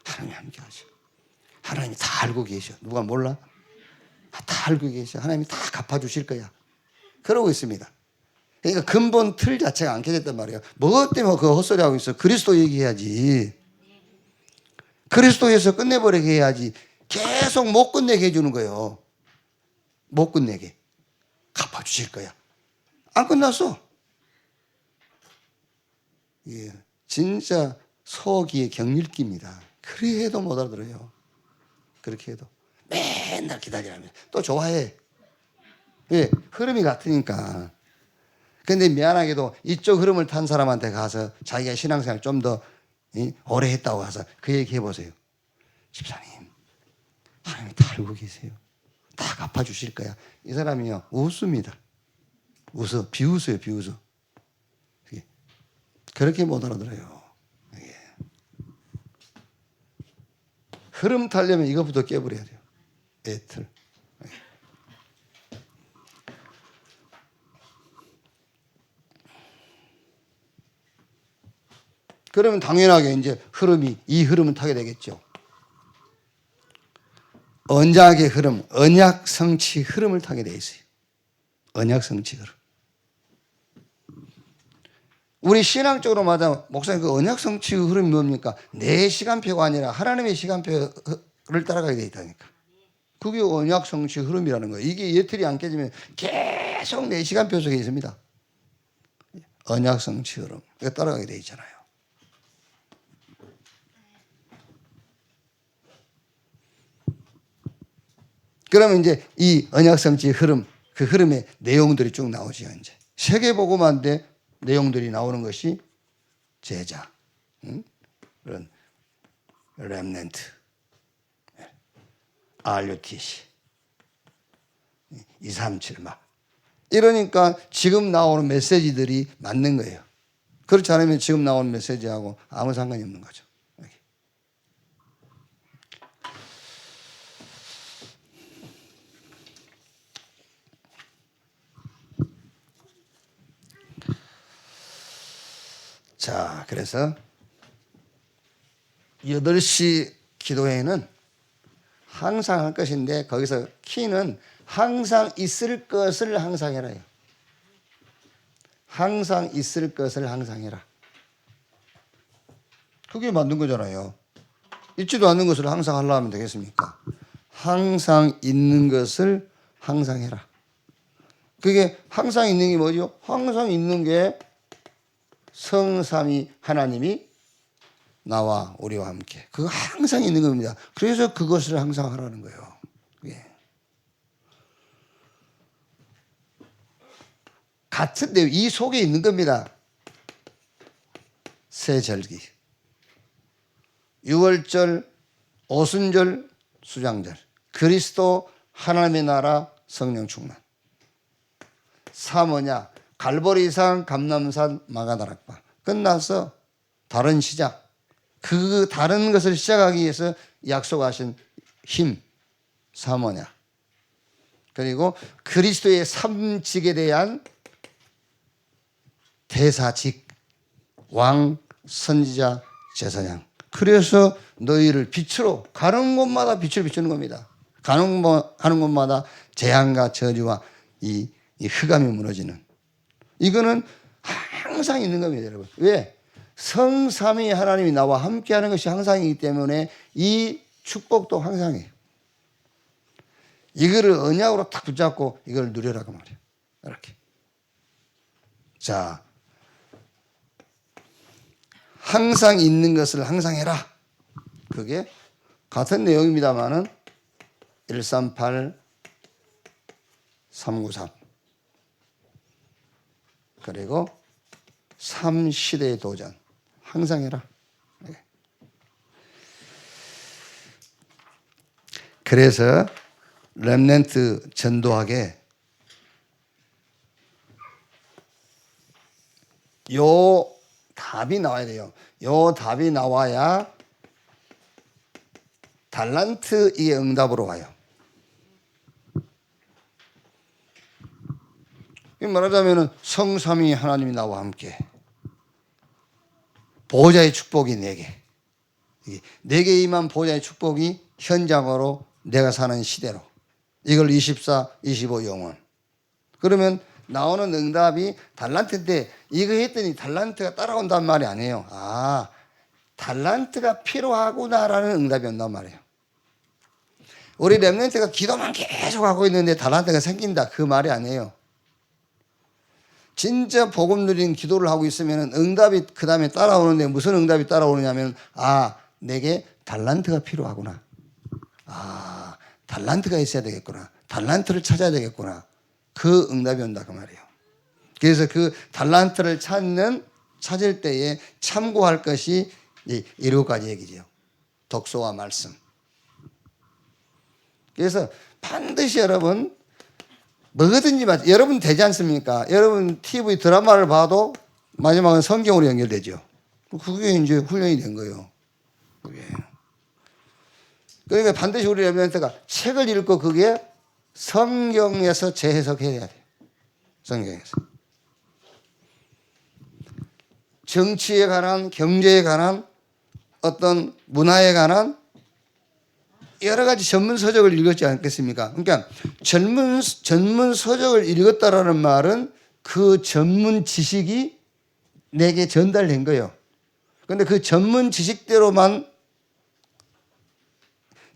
하나님이 함께 하셔. 하나님이 다 알고 계셔. 누가 몰라? 다 알고 계셔. 하나님이 다 갚아주실 거야. 그러고 있습니다. 그러니까 근본 틀 자체가 안 깨졌단 말이에요. 무엇 때문에 그 헛소리 하고 있어? 그리스도 얘기해야지. 그리스도에서 끝내버리게 해야지. 계속 못 끝내게 해주는 거예요. 못 끝내게. 갚아주실 거야. 안 끝났어. 예, 진짜 서기의 경읽기입니다. 그래 해도 못 알아들어요. 그렇게 해도. 맨날 기다리라면서. 또 좋아해. 예, 흐름이 같으니까. 근데 미안하게도 이쪽 흐름을 탄 사람한테 가서 자기가 신앙생활 좀 더 오래 했다고 해서 그 얘기 해보세요. 집사님, 하나님이 다 알고 계세요. 다 갚아주실 거야. 이 사람이요, 웃습니다. 웃어. 비웃어요, 비웃어. 그렇게 못 알아들어요. 흐름 타려면 이것부터 깨버려야 돼요. 애틀. 그러면 당연하게 이제 이 흐름은 타게 되겠죠. 언약의 흐름, 언약 성취 흐름을 타게 돼 있어요. 언약 성취 흐름. 우리 신앙적으로 말하자면 목사님 그 언약 성취 흐름이 뭡니까? 내 시간표가 아니라 하나님의 시간표를 따라가게 돼 있다니까. 그게 언약 성취 흐름이라는 거예요. 이게 예틀이 안 깨지면 계속 내 시간표 속에 있습니다. 언약 성취 흐름. 이거 따라가게 돼 있잖아요. 그러면 이제 이 언약 성취 흐름, 그 흐름의 내용들이 쭉 나오죠. 이제 세계복음화인데 내용들이 나오는 것이 제자, 그런 렘넌트, RUTC, 237 막 이러니까 지금 나오는 메시지들이 맞는 거예요. 그렇지 않으면 지금 나오는 메시지하고 아무 상관이 없는 거죠. 자, 그래서 8시 기도회는 항상 할 것인데 거기서 키는 항상 있을 것을 항상 해라요. 항상 있을 것을 항상 해라. 그게 맞는 거잖아요. 있지도 않는 것을 항상 하려고 하면 되겠습니까? 항상 있는 것을 항상 해라. 그게 항상 있는 게 뭐죠? 항상 있는 게 성삼위 하나님이 나와 우리와 함께. 그거 항상 있는 겁니다. 그래서 그것을 항상 하라는 거예요. 예. 같은 내용, 이 속에 있는 겁니다. 세절기, 유월절, 오순절, 수장절, 그리스도, 하나님의 나라, 성령 충만. 뭐냐? 갈보리산, 감람산, 마가다락방. 끝나서 다른 시작. 그 다른 것을 시작하기 위해서 약속하신 힘. 뭐냐? 그리고 그리스도의 삼직에 대한 대사직, 왕, 선지자, 제사장. 그래서 너희를 빛으로 가는 곳마다 빛을 비추는 겁니다. 가는 곳마다 재앙과 저주와 이 흑암이 무너지는. 이거는 항상 있는 겁니다, 여러분. 왜? 성삼위 하나님이 나와 함께하는 것이 항상이기 때문에 이 축복도 항상이에요. 이거를 언약으로 딱 붙잡고 이걸 누려라고 말이에요. 이렇게. 자, 항상 있는 것을 항상 해라. 그게 같은 내용입니다만은 138, 393 그리고 삶 시대의 도전. 항상 해라. 그래서 렘넌트 전도학에 요 답이 나와야 돼요. 요 답이 나와야 달란트의 응답으로 와요. 말하자면 성삼위 하나님이 나와 함께 보호자의 축복이 내게, 내게 임한 보호자의 축복이 현장으로 내가 사는 시대로, 이걸 24, 25 영원. 그러면 나오는 응답이 달란트인데, 이거 했더니 달란트가 따라온단 말이 아니에요. 아, 달란트가 필요하구나라는 응답이 온단 말이에요. 우리 렘넌트가 기도만 계속 하고 있는데 달란트가 생긴다, 그 말이 아니에요. 진짜 복음 누린 기도를 하고 있으면 응답이 그 다음에 따라오는데, 무슨 응답이 따라오느냐면, 아, 내게 달란트가 필요하구나. 아, 달란트가 있어야 되겠구나. 달란트를 찾아야 되겠구나. 그 응답이 온다 그 말이에요. 그래서 그 달란트를 찾을 때에 참고할 것이 일곱 가지 얘기죠. 독서와 말씀. 그래서 반드시 여러분 뭐든지 여러분 되지 않습니까? 여러분 TV 드라마를 봐도 마지막은 성경으로 연결되죠. 그게 이제 훈련이 된 거예요. 그게. 그러니까 반드시 우리 렘넌트가 책을 읽고 그게 성경에서 재해석해야 돼요. 성경에서. 정치에 관한, 경제에 관한, 어떤 문화에 관한 여러 가지 전문 서적을 읽었지 않겠습니까? 그러니까 전문 서적을 읽었다라는 말은 그 전문 지식이 내게 전달된 거예요. 그런데 그 전문 지식대로만,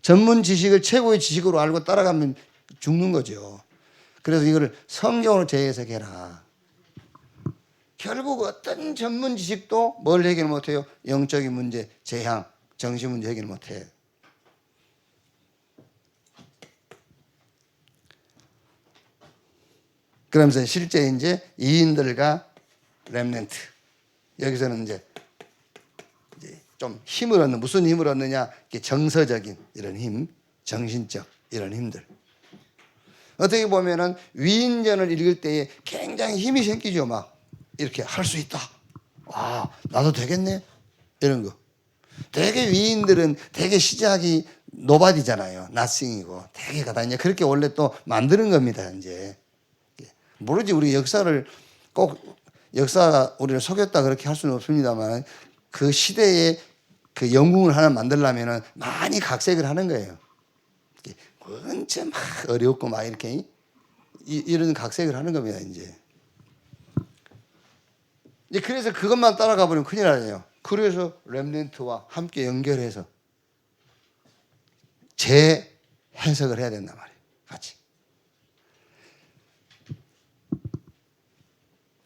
전문 지식을 최고의 지식으로 알고 따라가면 죽는 거죠. 그래서 이거를 성경으로 재해석해라. 결국 어떤 전문 지식도 뭘 해결 못해요? 영적인 문제, 재앙, 정신 문제 해결 못해요. 그러면서 실제 이제 이인들과 렘넌트, 여기서는 이제 좀 힘을 얻는, 무슨 힘을 얻느냐? 정서적인 이런 힘, 정신적 이런 힘들. 어떻게 보면은 위인전을 읽을 때에 굉장히 힘이 생기죠. 막 이렇게 할 수 있다. 아, 나도 되겠네. 이런 거. 되게 위인들은 되게 시작이 노바디잖아요. 나싱이고. 되게 가다 이제 그렇게 원래 또 만드는 겁니다. 이제 모르지, 우리 역사를 꼭 역사가 우리를 속였다 그렇게 할 수는 없습니다만, 그 시대에 그 영웅을 하나 만들려면 많이 각색을 하는 거예요. 언제 막 어렵고 막 이렇게 이런 각색을 하는 겁니다. 이제 그래서 그것만 따라가 버리면 큰일 나요. 그래서 렘넌트와 함께 연결해서 재해석을 해야 된단 말이에요. 같이.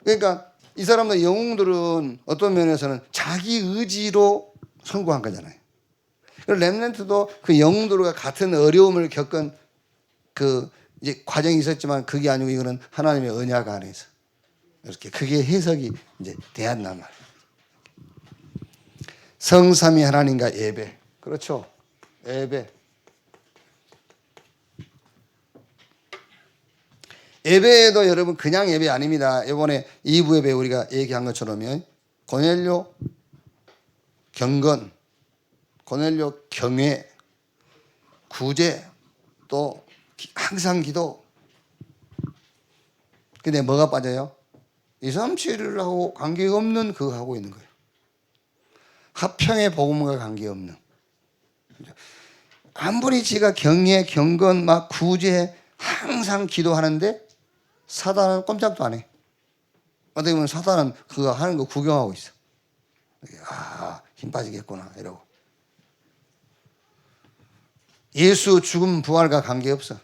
그러니까 이 사람들 영웅들은 어떤 면에서는 자기 의지로 성공한 거잖아요. 렘넌트도 그 영웅들과 같은 어려움을 겪은 그 이제 과정이 있었지만, 그게 아니고 이거는 하나님의 언약 안에서 이렇게 그게 해석이 이제 되었단 말이에요. 성삼위 하나님과 예배. 그렇죠. 예배. 예배도 여러분 그냥 예배 아닙니다. 이번에 2부 예배 우리가 얘기한 것처럼 고넬료 경건, 고넬료 경외, 구제, 또 항상 기도. 근데 뭐가 빠져요? 2, 3, 7일하고 관계없는 그거 하고 있는 거예요. 합평의 복음과 관계없는. 아무리 지가 경외, 경건, 막 구제, 항상 기도하는데 사단은 꼼짝도 안 해. 어떻게 보면 사단은 그거 하는 거 구경하고 있어. 아, 힘 빠지겠구나 이러고. 예수 죽음 부활과 관계없어.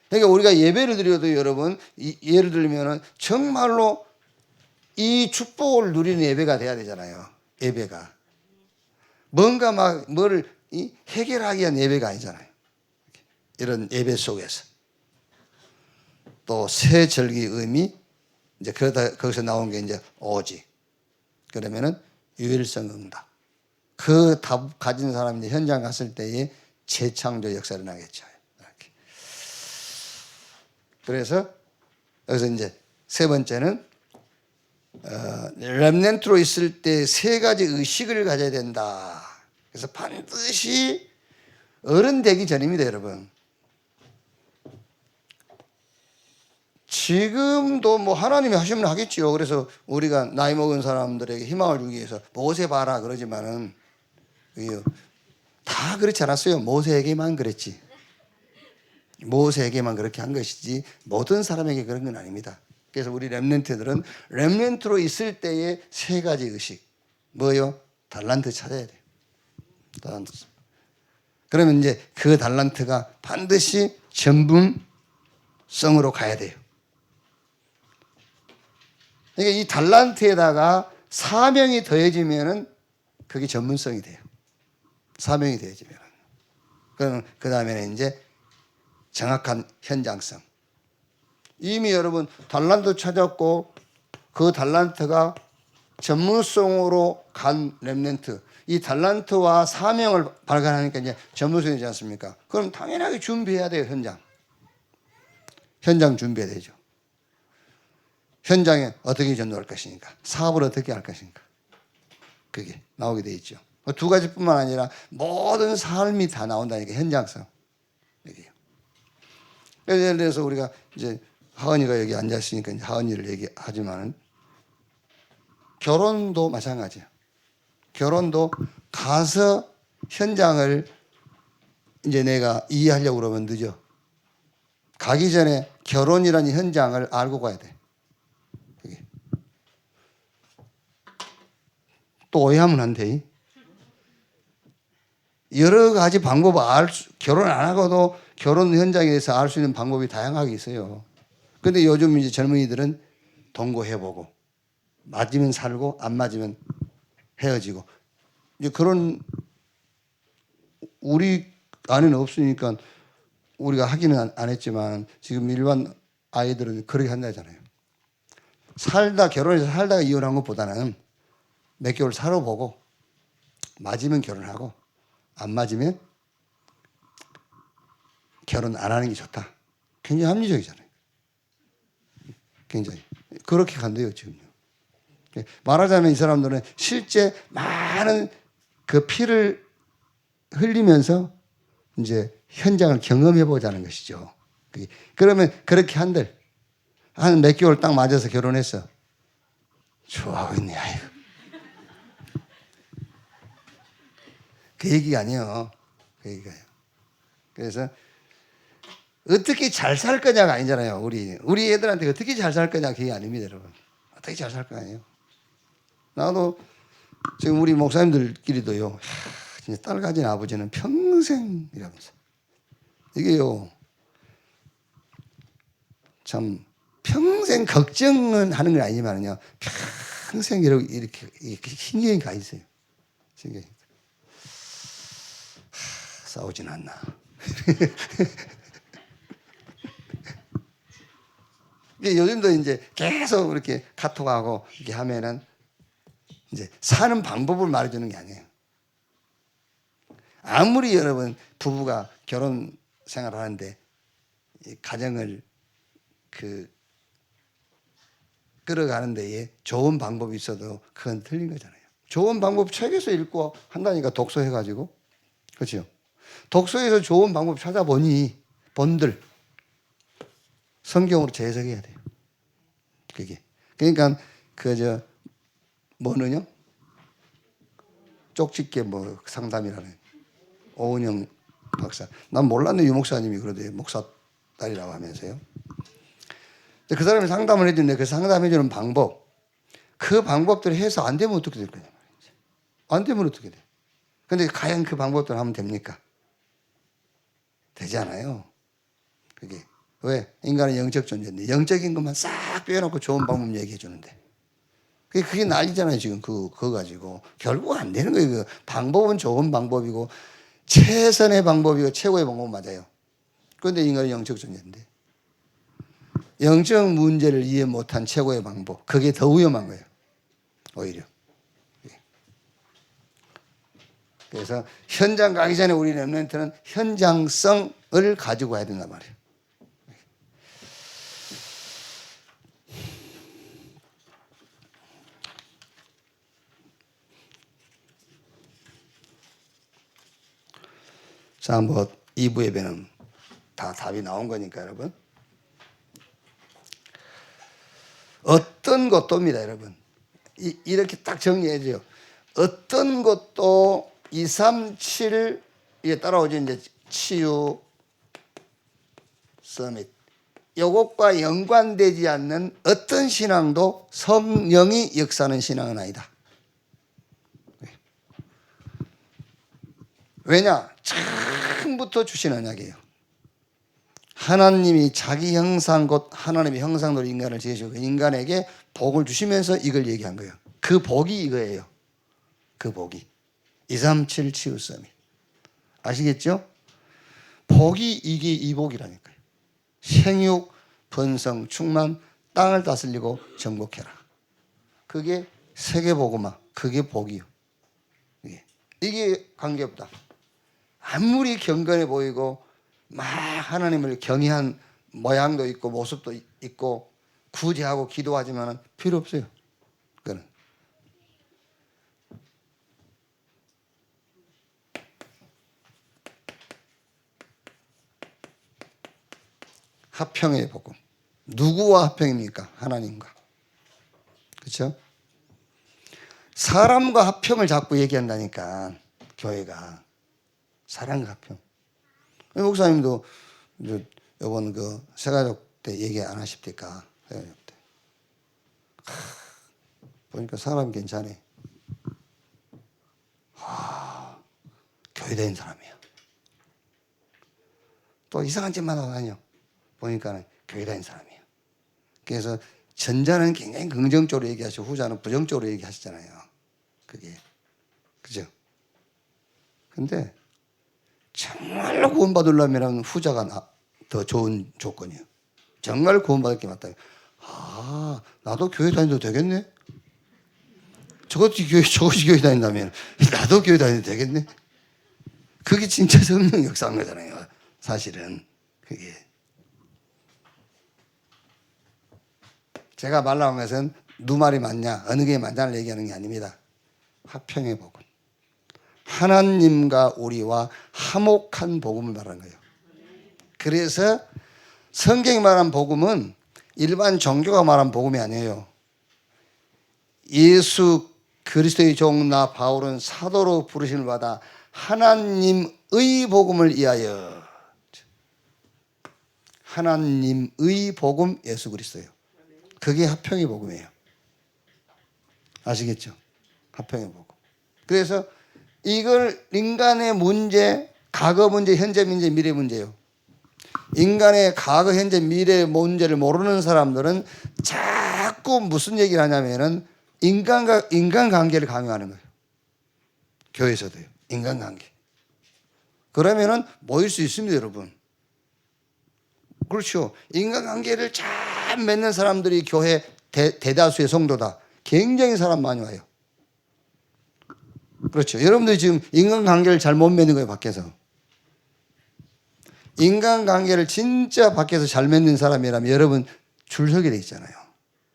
그러니까 우리가 예배를 드려도 여러분, 예를 들면 정말로 이 축복을 누리는 예배가 돼야 되잖아요. 예배가 뭔가 막 뭐를 해결하기 위한 예배가 아니잖아요. 이런 예배 속에서 또 새 절기 의미, 이제 그러다 거기서 나온 게 이제 오직. 그러면은 유일성 응답. 그 답 가진 사람이 이제 현장 갔을 때에 재창조 역사를 나겠죠. 이렇게. 그래서 여기서 이제 세 번째는 렘넌트로 있을 때 세 가지 의식을 가져야 된다. 그래서 반드시 어른 되기 전입니다, 여러분. 지금도 뭐 하나님이 하시면 하겠지요. 그래서 우리가 나이 먹은 사람들에게 희망을 주기 위해서 모세 봐라 그러지만은 다 그렇지 않았어요. 모세에게만 그랬지. 모세에게만 그렇게 한 것이지 모든 사람에게 그런 건 아닙니다. 그래서 우리 렘넌트들은 렘넌트로 있을 때의 세 가지 의식. 뭐요? 달란트 찾아야 돼요. 달란트. 그러면 이제 그 달란트가 반드시 전문성으로 가야 돼요. 그러니까 이 달란트에다가 사명이 더해지면은 그게 전문성이 돼요. 사명이 더해지면. 그럼 그 다음에는 이제 정확한 현장성. 이미 여러분 달란트 찾았고 그 달란트가 전문성으로 간 렘넌트. 이 달란트와 사명을 발견하니까 이제 전문성이지 않습니까? 그럼 당연하게 준비해야 돼요, 현장. 현장 준비해야 되죠. 현장에 어떻게 전도할 것이니까, 사업을 어떻게 할 것인가. 그게 나오게 돼 있죠. 두 가지뿐만 아니라 모든 삶이 다 나온다니까, 현장성. 여기요. 예를 들어서 우리가 이제 하은이가 여기 앉아 있으니까 이제 하은이를 얘기하지만은 결혼도 마찬가지예요. 결혼도 가서 현장을 이제 내가 이해하려고 그러면 늦어. 가기 전에 결혼이라는 현장을 알고 가야 돼. 그게. 또 오해하면 안 돼. 여러 가지 방법을 결혼 안 하고도 결혼 현장에 대해서 알 수 있는 방법이 다양하게 있어요. 근데 요즘 이제 젊은이들은 동거해보고, 맞으면 살고, 안 맞으면 헤어지고. 이제 그런, 우리 안에는 없으니까 우리가 하기는 안 했지만 지금 일반 아이들은 그렇게 한다잖아요. 결혼해서 살다가 이혼한 것보다는 몇 개월 살아보고, 맞으면 결혼하고, 안 맞으면 결혼 안 하는 게 좋다. 굉장히 합리적이잖아요. 굉장히. 그렇게 간대요, 지금요. 말하자면 이 사람들은 실제 많은 그 피를 흘리면서 이제 현장을 경험해 보자는 것이죠. 그러면 그렇게 한들, 한 몇 개월 딱 맞아서 결혼했어. 좋아하겠네, 아이고. 그 얘기가 아니에요. 그 얘기가요. 그래서 어떻게 잘 살 거냐가 아니잖아요. 우리 애들한테 어떻게 잘 살 거냐 그게 아닙니다, 여러분. 어떻게 잘 살 거 아니에요. 나도 지금 우리 목사님들끼리도요. 진짜 딸 가진 아버지는 평생이라면서 이게요. 참 평생 걱정은 하는 건 아니지만요. 평생 이렇게 신경이 가 있어요. 신경이. 싸우진 않나. 요즘도 이제 계속 이렇게 카톡하고 이렇게 하면은 이제 사는 방법을 말해주는 게 아니에요. 아무리 여러분 부부가 결혼 생활을 하는데 가정을 끌어가는 데에 좋은 방법이 있어도 그건 틀린 거잖아요. 좋은 방법 책에서 읽고 한다니까 독서해가지고. 그렇죠? 독서에서 좋은 방법 찾아보니 본들 성경으로 재해석해야 돼요. 그게. 그러니까 뭐는요? 쪽집게 뭐 상담이라는 오은영 박사. 난 몰랐네, 유 목사님이 그러대요. 목사 딸이라고 하면서요. 그 사람이 상담을 해주는데 그 상담해주는 방법, 그 방법대로 해서 안 되면 어떻게 될 거냐 말이지. 안 되면 어떻게 돼? 근데 과연 그 방법대로 하면 됩니까? 되지 않아요. 그게. 왜? 인간은 영적 존재인데 영적인 것만 싹 빼놓고 좋은 방법 얘기해 주는데 그게 난리잖아요. 지금 그거 가지고 결국 안 되는 거예요. 그 방법은 좋은 방법이고 최선의 방법이고 최고의 방법은 맞아요. 그런데 인간은 영적 존재인데 영적 문제를 이해 못한 최고의 방법. 그게 더 위험한 거예요. 오히려. 그래서 현장 가기 전에 우리 렘넌트는 현장성을 가지고 가야 된단 말이에요. 자, 뭐 2부 예배는 다 답이 나온 거니까 여러분. 어떤 것도입니다, 여러분. 이렇게 딱 정리해줘요. 어떤 것도 2, 3, 7 이게 따라오죠. 이제 치유, 서밋. 이것과 연관되지 않는 어떤 신앙도 성령이 역사하는 신앙은 아니다. 왜냐? 처음부터 주신 언약이에요. 하나님이 자기 형상 곧 하나님의 형상으로 인간을 지으시고 인간에게 복을 주시면서 이걸 얘기한 거예요. 그 복이 이거예요. 그 복이 237 치유 서밋. 아시겠죠? 복이 이게 이 복이라니까요. 생육, 번성, 충만, 땅을 다스리고 정복해라. 그게 세계복음화. 그게 복이요. 이게 관계없다. 아무리 경건해 보이고 막 하나님을 경외한 모양도 있고 모습도 있고 구제하고 기도하지만 필요 없어요. 그거는. 합평의 복음. 누구와 합평입니까? 하나님과. 그렇죠? 사람과 합평을 자꾸 얘기한다니까 교회가. 사랑과 합평. 목사님도 이번 그 새가족 때 얘기 안 하십니까? 새가족 때. 보니까 사람 괜찮네. 교회 다니는 사람이야. 또 이상한 짓만 하고 다녀. 보니까 교회 다니는 사람이에요. 그래서 전자는 굉장히 긍정적으로 얘기하시고 후자는 부정적으로 얘기하시잖아요. 그게. 그죠? 근데 정말로 구원받으려면 후자가 더 좋은 조건이에요. 정말 구원받을 게 맞다. 아, 나도 교회 다녀도 되겠네? 저것이 교회 다닌다면 나도 교회 다녀도 되겠네? 그게 진짜 성령 역사한 거잖아요. 사실은. 그게. 제가 말 나온 것은 누 말이 맞냐, 어느 게 맞냐를 얘기하는 게 아닙니다. 화평의 복음. 하나님과 우리와 화목한 복음을 말하는 거예요. 그래서 성경이 말한 복음은 일반 종교가 말한 복음이 아니에요. 예수 그리스도의 종 나 바울은 사도로 부르심을 받아 하나님의 복음을 위하여. 하나님의 복음 예수 그리스도예요. 그게 화평의 복음이에요. 아시겠죠? 화평의 복음. 그래서 이걸 인간의 문제, 과거 문제, 현재 문제, 미래 문제예요. 인간의 과거, 현재, 미래 문제를 모르는 사람들은 자꾸 무슨 얘기를 하냐면은 인간관계를 강요하는 거예요. 교회에서도요. 인간관계. 그러면은 모일 수 있습니다, 여러분. 그렇죠. 인간관계를 잘 맺는 사람들이 교회 대다수의 성도다. 굉장히 사람 많이 와요. 그렇죠. 여러분들이 지금 인간관계를 잘 못 맺는 거예요, 밖에서. 인간관계를 진짜 밖에서 잘 맺는 사람이라면 여러분 줄 서게 돼 있잖아요.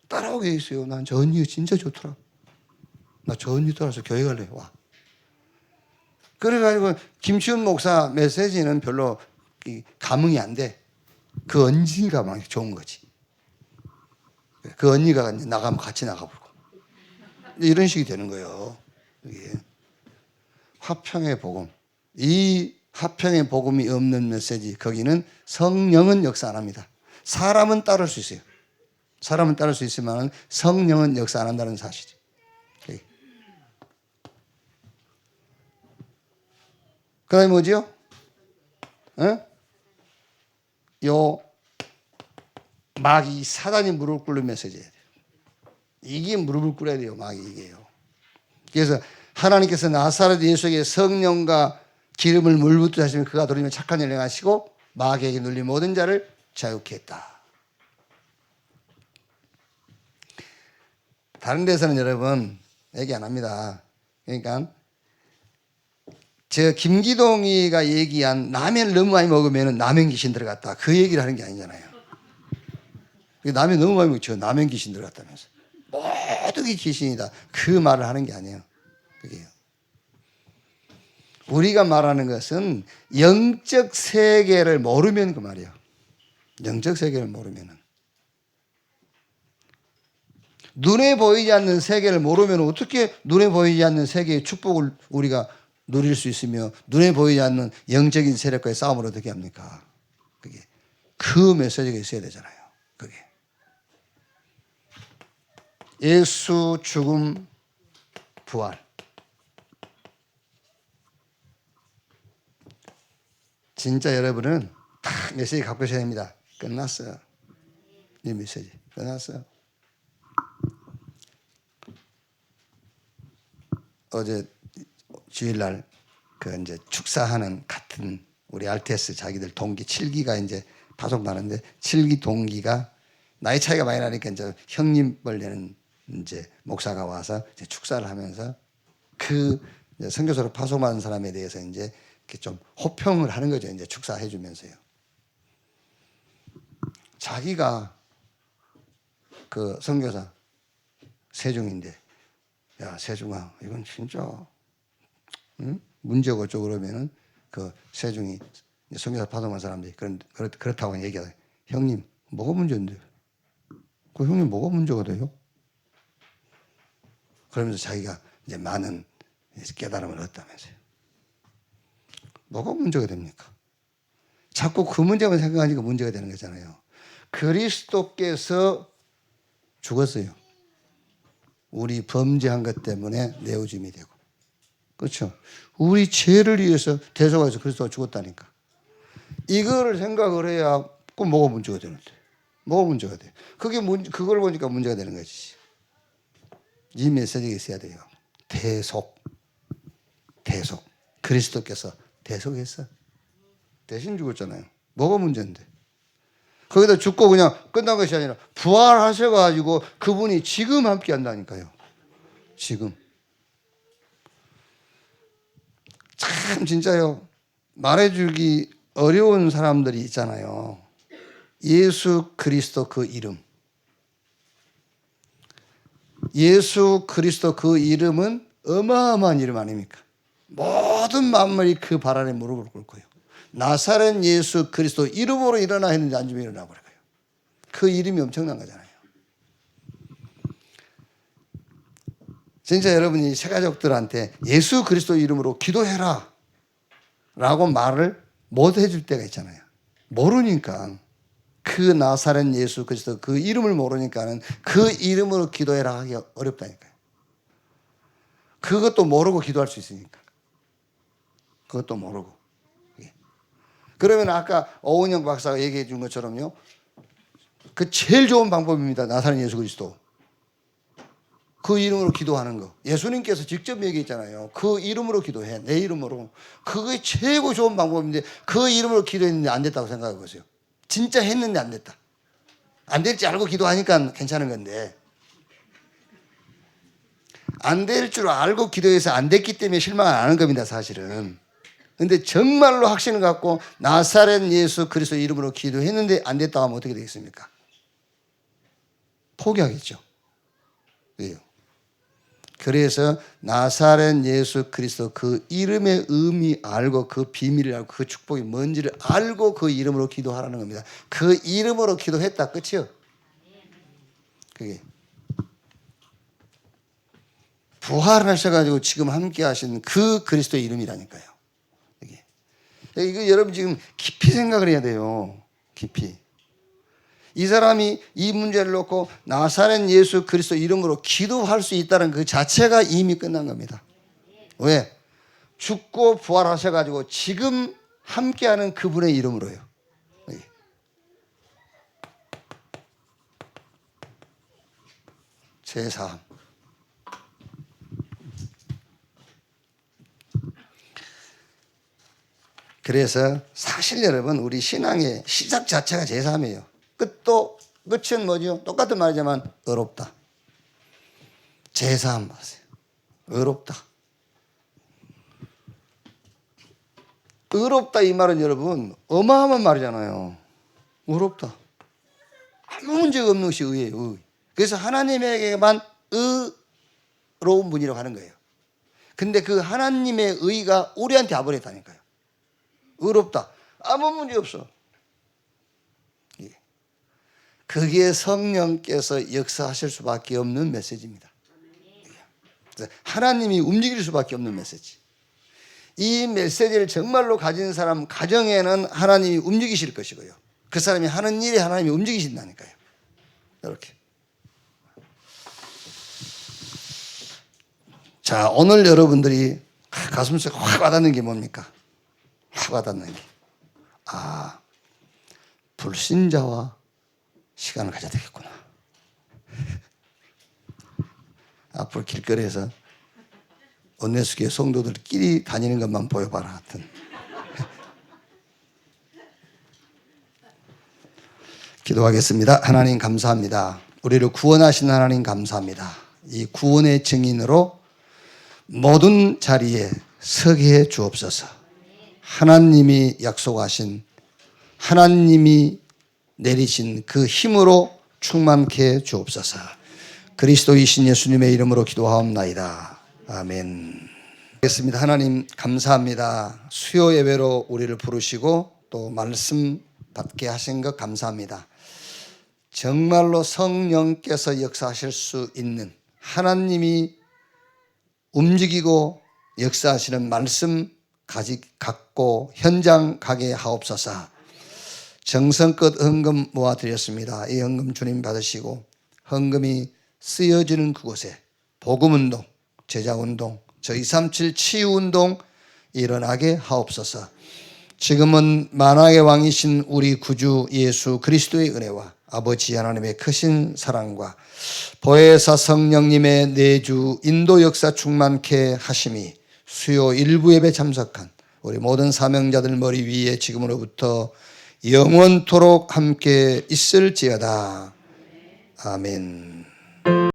따라오게 있어요. 난 저 언니가 진짜 좋더라. 나 저 언니 따라서 교회 갈래. 와. 그래가지고 김치훈 목사 메시지는 별로 감흥이 안 돼. 그 언니가 막 좋은 거지. 그 언니가 나가면 같이 나가보고. 이런 식이 되는 거예요. 이게. 화평의 복음. 이 화평의 복음이 없는 메시지, 거기는 성령은 역사 안 합니다. 사람은 따를 수 있어요. 사람은 따를 수 있지만 성령은 역사 안 한다는 사실이죠. 그 다음에 뭐지요? 요 마귀 사단이 무릎 꿇는 메시지예요. 이게 무릎을 꿇어야 돼요. 마귀 이게요. 그래서 하나님께서 나사렛 예수에게 성령과 기름을 물붓듯 하시면 그가 돌리면 착한 일 행하시고 마귀에게 눌린 모든 자를 자유케 했다. 다른 데서는 여러분 얘기 안 합니다. 그러니까 저 김기동이가 얘기한 라면을 너무 많이 먹으면 라면 귀신 들어갔다, 그 얘기를 하는 게 아니잖아요. 라면 너무 많이 먹죠. 라면 귀신 들어갔다면서. 모든 게 귀신이다, 그 말을 하는 게 아니에요. 그게요. 우리가 말하는 것은 영적 세계를 모르면 그 말이에요. 영적 세계를 모르면은, 눈에 보이지 않는 세계를 모르면 어떻게 눈에 보이지 않는 세계의 축복을 우리가 누릴 수 있으며 눈에 보이지 않는 영적인 세력과의 싸움을 어떻게 합니까? 그게 그 메시지가 있어야 되잖아요. 그게 예수 죽음 부활. 진짜 여러분은 다 메시지 갖고 있어야 됩니다. 끝났어요. 이 메시지 끝났어요. 어제 주일날 그 이제 축사하는 같은 우리 RTS 자기들 동기 7기가 이제 파송받는데, 7기 동기가 나이 차이가 많이 나니까 이제 형님을 내는 이제 목사가 와서 이제 축사를 하면서 그 선교사로 파송받은 사람에 대해서 이제 이렇게 좀 호평을 하는 거죠. 이제 축사해 주면서요. 자기가 그 선교사 세중인데, 야 세중아 이건 진짜 응? 문제가 어쩌고 그러면은 그 세중이 선교사 파송한 사람들이 그렇다고 얘기하요. 형님 뭐가 문제인데? 그 형님 뭐가 문제가 돼요? 그러면서 자기가 이제 많은 깨달음을 얻었다면서요. 뭐가 문제가 됩니까? 자꾸 그 문제만 생각하니까 문제가 되는 거잖아요. 그리스도께서 죽었어요. 우리 범죄한 것 때문에 내어짐이 되고, 그렇죠? 우리 죄를 위해서 대속하여서 그리스도가 죽었다니까. 이거를 생각을 해야 그 뭐가 문제가 되는데? 뭐가 문제가 돼? 그걸 보니까 문제가 되는 거지. 이 메시지가 있어야 돼요. 대속. 그리스도께서 대속했어. 대신 죽었잖아요. 뭐가 문제인데? 거기다 죽고 그냥 끝난 것이 아니라 부활하셔가지고 그분이 지금 함께 한다니까요. 지금. 참 진짜요. 말해주기 어려운 사람들이 있잖아요. 예수 그리스도 그 이름. 예수 그리스도 그 이름은 어마어마한 이름 아닙니까? 모든 만물이 그 발 아래 무릎을 꿇고요. 나사렛 예수 그리스도 이름으로 일어나 했는데 안 주면 일어나 버려요. 그 이름이 엄청난 거잖아요. 진짜 여러분이 새가족들한테 예수 그리스도 이름으로 기도해라 라고 말을 못 해줄 때가 있잖아요. 모르니까. 그 나사렛 예수 그리스도 그 이름을 모르니까는 그 이름으로 기도해라 하기 어렵다니까요. 그것도 모르고 기도할 수 있으니까. 그것도 모르고. 그러면 아까 오은영 박사가 얘기해 준 것처럼요, 그 제일 좋은 방법입니다. 나사렛 예수 그리스도. 그 이름으로 기도하는 거. 예수님께서 직접 얘기했잖아요. 그 이름으로 기도해. 내 이름으로. 그게 최고 좋은 방법인데 그 이름으로 기도했는데 안 됐다고 생각해 보세요. 진짜 했는데 안 됐다. 안 될지 알고 기도하니까 괜찮은 건데, 안 될 줄 알고 기도해서 안 됐기 때문에 실망 안 하는 겁니다, 사실은. 근데 정말로 확신을 갖고 나사렛 예수 그리스도 이름으로 기도했는데 안 됐다고 하면 어떻게 되겠습니까? 포기하겠죠. 왜요? 그래서 나사렛 예수 그리스도 그 이름의 의미 알고 그 비밀을 알고 그 축복이 뭔지를 알고 그 이름으로 기도하라는 겁니다. 그 이름으로 기도했다, 끝이요. 그게 부활하셔가지고 지금 함께 하시는 그 그리스도의 이름이라니까요. 이거 여러분 지금 깊이 생각을 해야 돼요. 깊이. 이 사람이 이 문제를 놓고 나사렛 예수 그리스도 이름으로 기도할 수 있다는 그 자체가 이미 끝난 겁니다. 왜? 죽고 부활하셔가지고 지금 함께하는 그분의 이름으로요. 제4. 그래서 사실 여러분 우리 신앙의 시작 자체가 제3이에요. 끝은 뭐죠? 똑같은 말이지만 어렵다. 제사함 받으세요. 의롭다. 의롭다 이 말은 여러분 어마어마한 말이잖아요. 의롭다. 아무 문제가 없는 것이 의예요. 의. 그래서 하나님에게만 의로운 분이라고 하는 거예요. 근데 그 하나님의 의가 우리한테 와버렸다니까요. 의롭다. 아무 문제 없어. 그게 성령께서 역사하실 수밖에 없는 메시지입니다. 하나님이 움직일 수밖에 없는 메시지. 이 메시지를 정말로 가진 사람 가정에는 하나님이 움직이실 것이고요. 그 사람이 하는 일에 하나님이 움직이신다니까요. 이렇게. 자, 오늘 여러분들이 가슴속에 확 와닿는 게 뭡니까? 확 와닿는 게. 불신자와 시간을 가져야 되겠구나. 앞으로 길거리에서 원내수교회 성도들끼리 다니는 것만 보여봐라 하여튼. 기도하겠습니다. 하나님 감사합니다. 우리를 구원하신 하나님 감사합니다. 이 구원의 증인으로 모든 자리에 서게 해 주옵소서. 하나님이 약속하신 하나님이 내리신 그 힘으로 충만케 해 주옵소서. 그리스도이신 예수님의 이름으로 기도하옵나이다. 아멘. 알겠습니다. 하나님 감사합니다. 수요 예배로 우리를 부르시고 또 말씀 받게 하신 것 감사합니다. 정말로 성령께서 역사하실 수 있는 하나님이 움직이고 역사하시는 말씀 갖고 현장 가게 하옵소서. 정성껏 헌금 모아드렸습니다. 이 헌금 주님 받으시고 헌금이 쓰여지는 그곳에 복음운동, 제자운동, 저237 치유운동 일어나게 하옵소서. 지금은 만왕의 왕이신 우리 구주 예수 그리스도의 은혜와 아버지 하나님의 크신 사랑과 보혜사 성령님의 내주 인도 역사 충만케 하심이 수요 일부 예배 참석한 우리 모든 사명자들 머리 위에 지금으로부터 영원토록 함께 있을지어다. 아멘.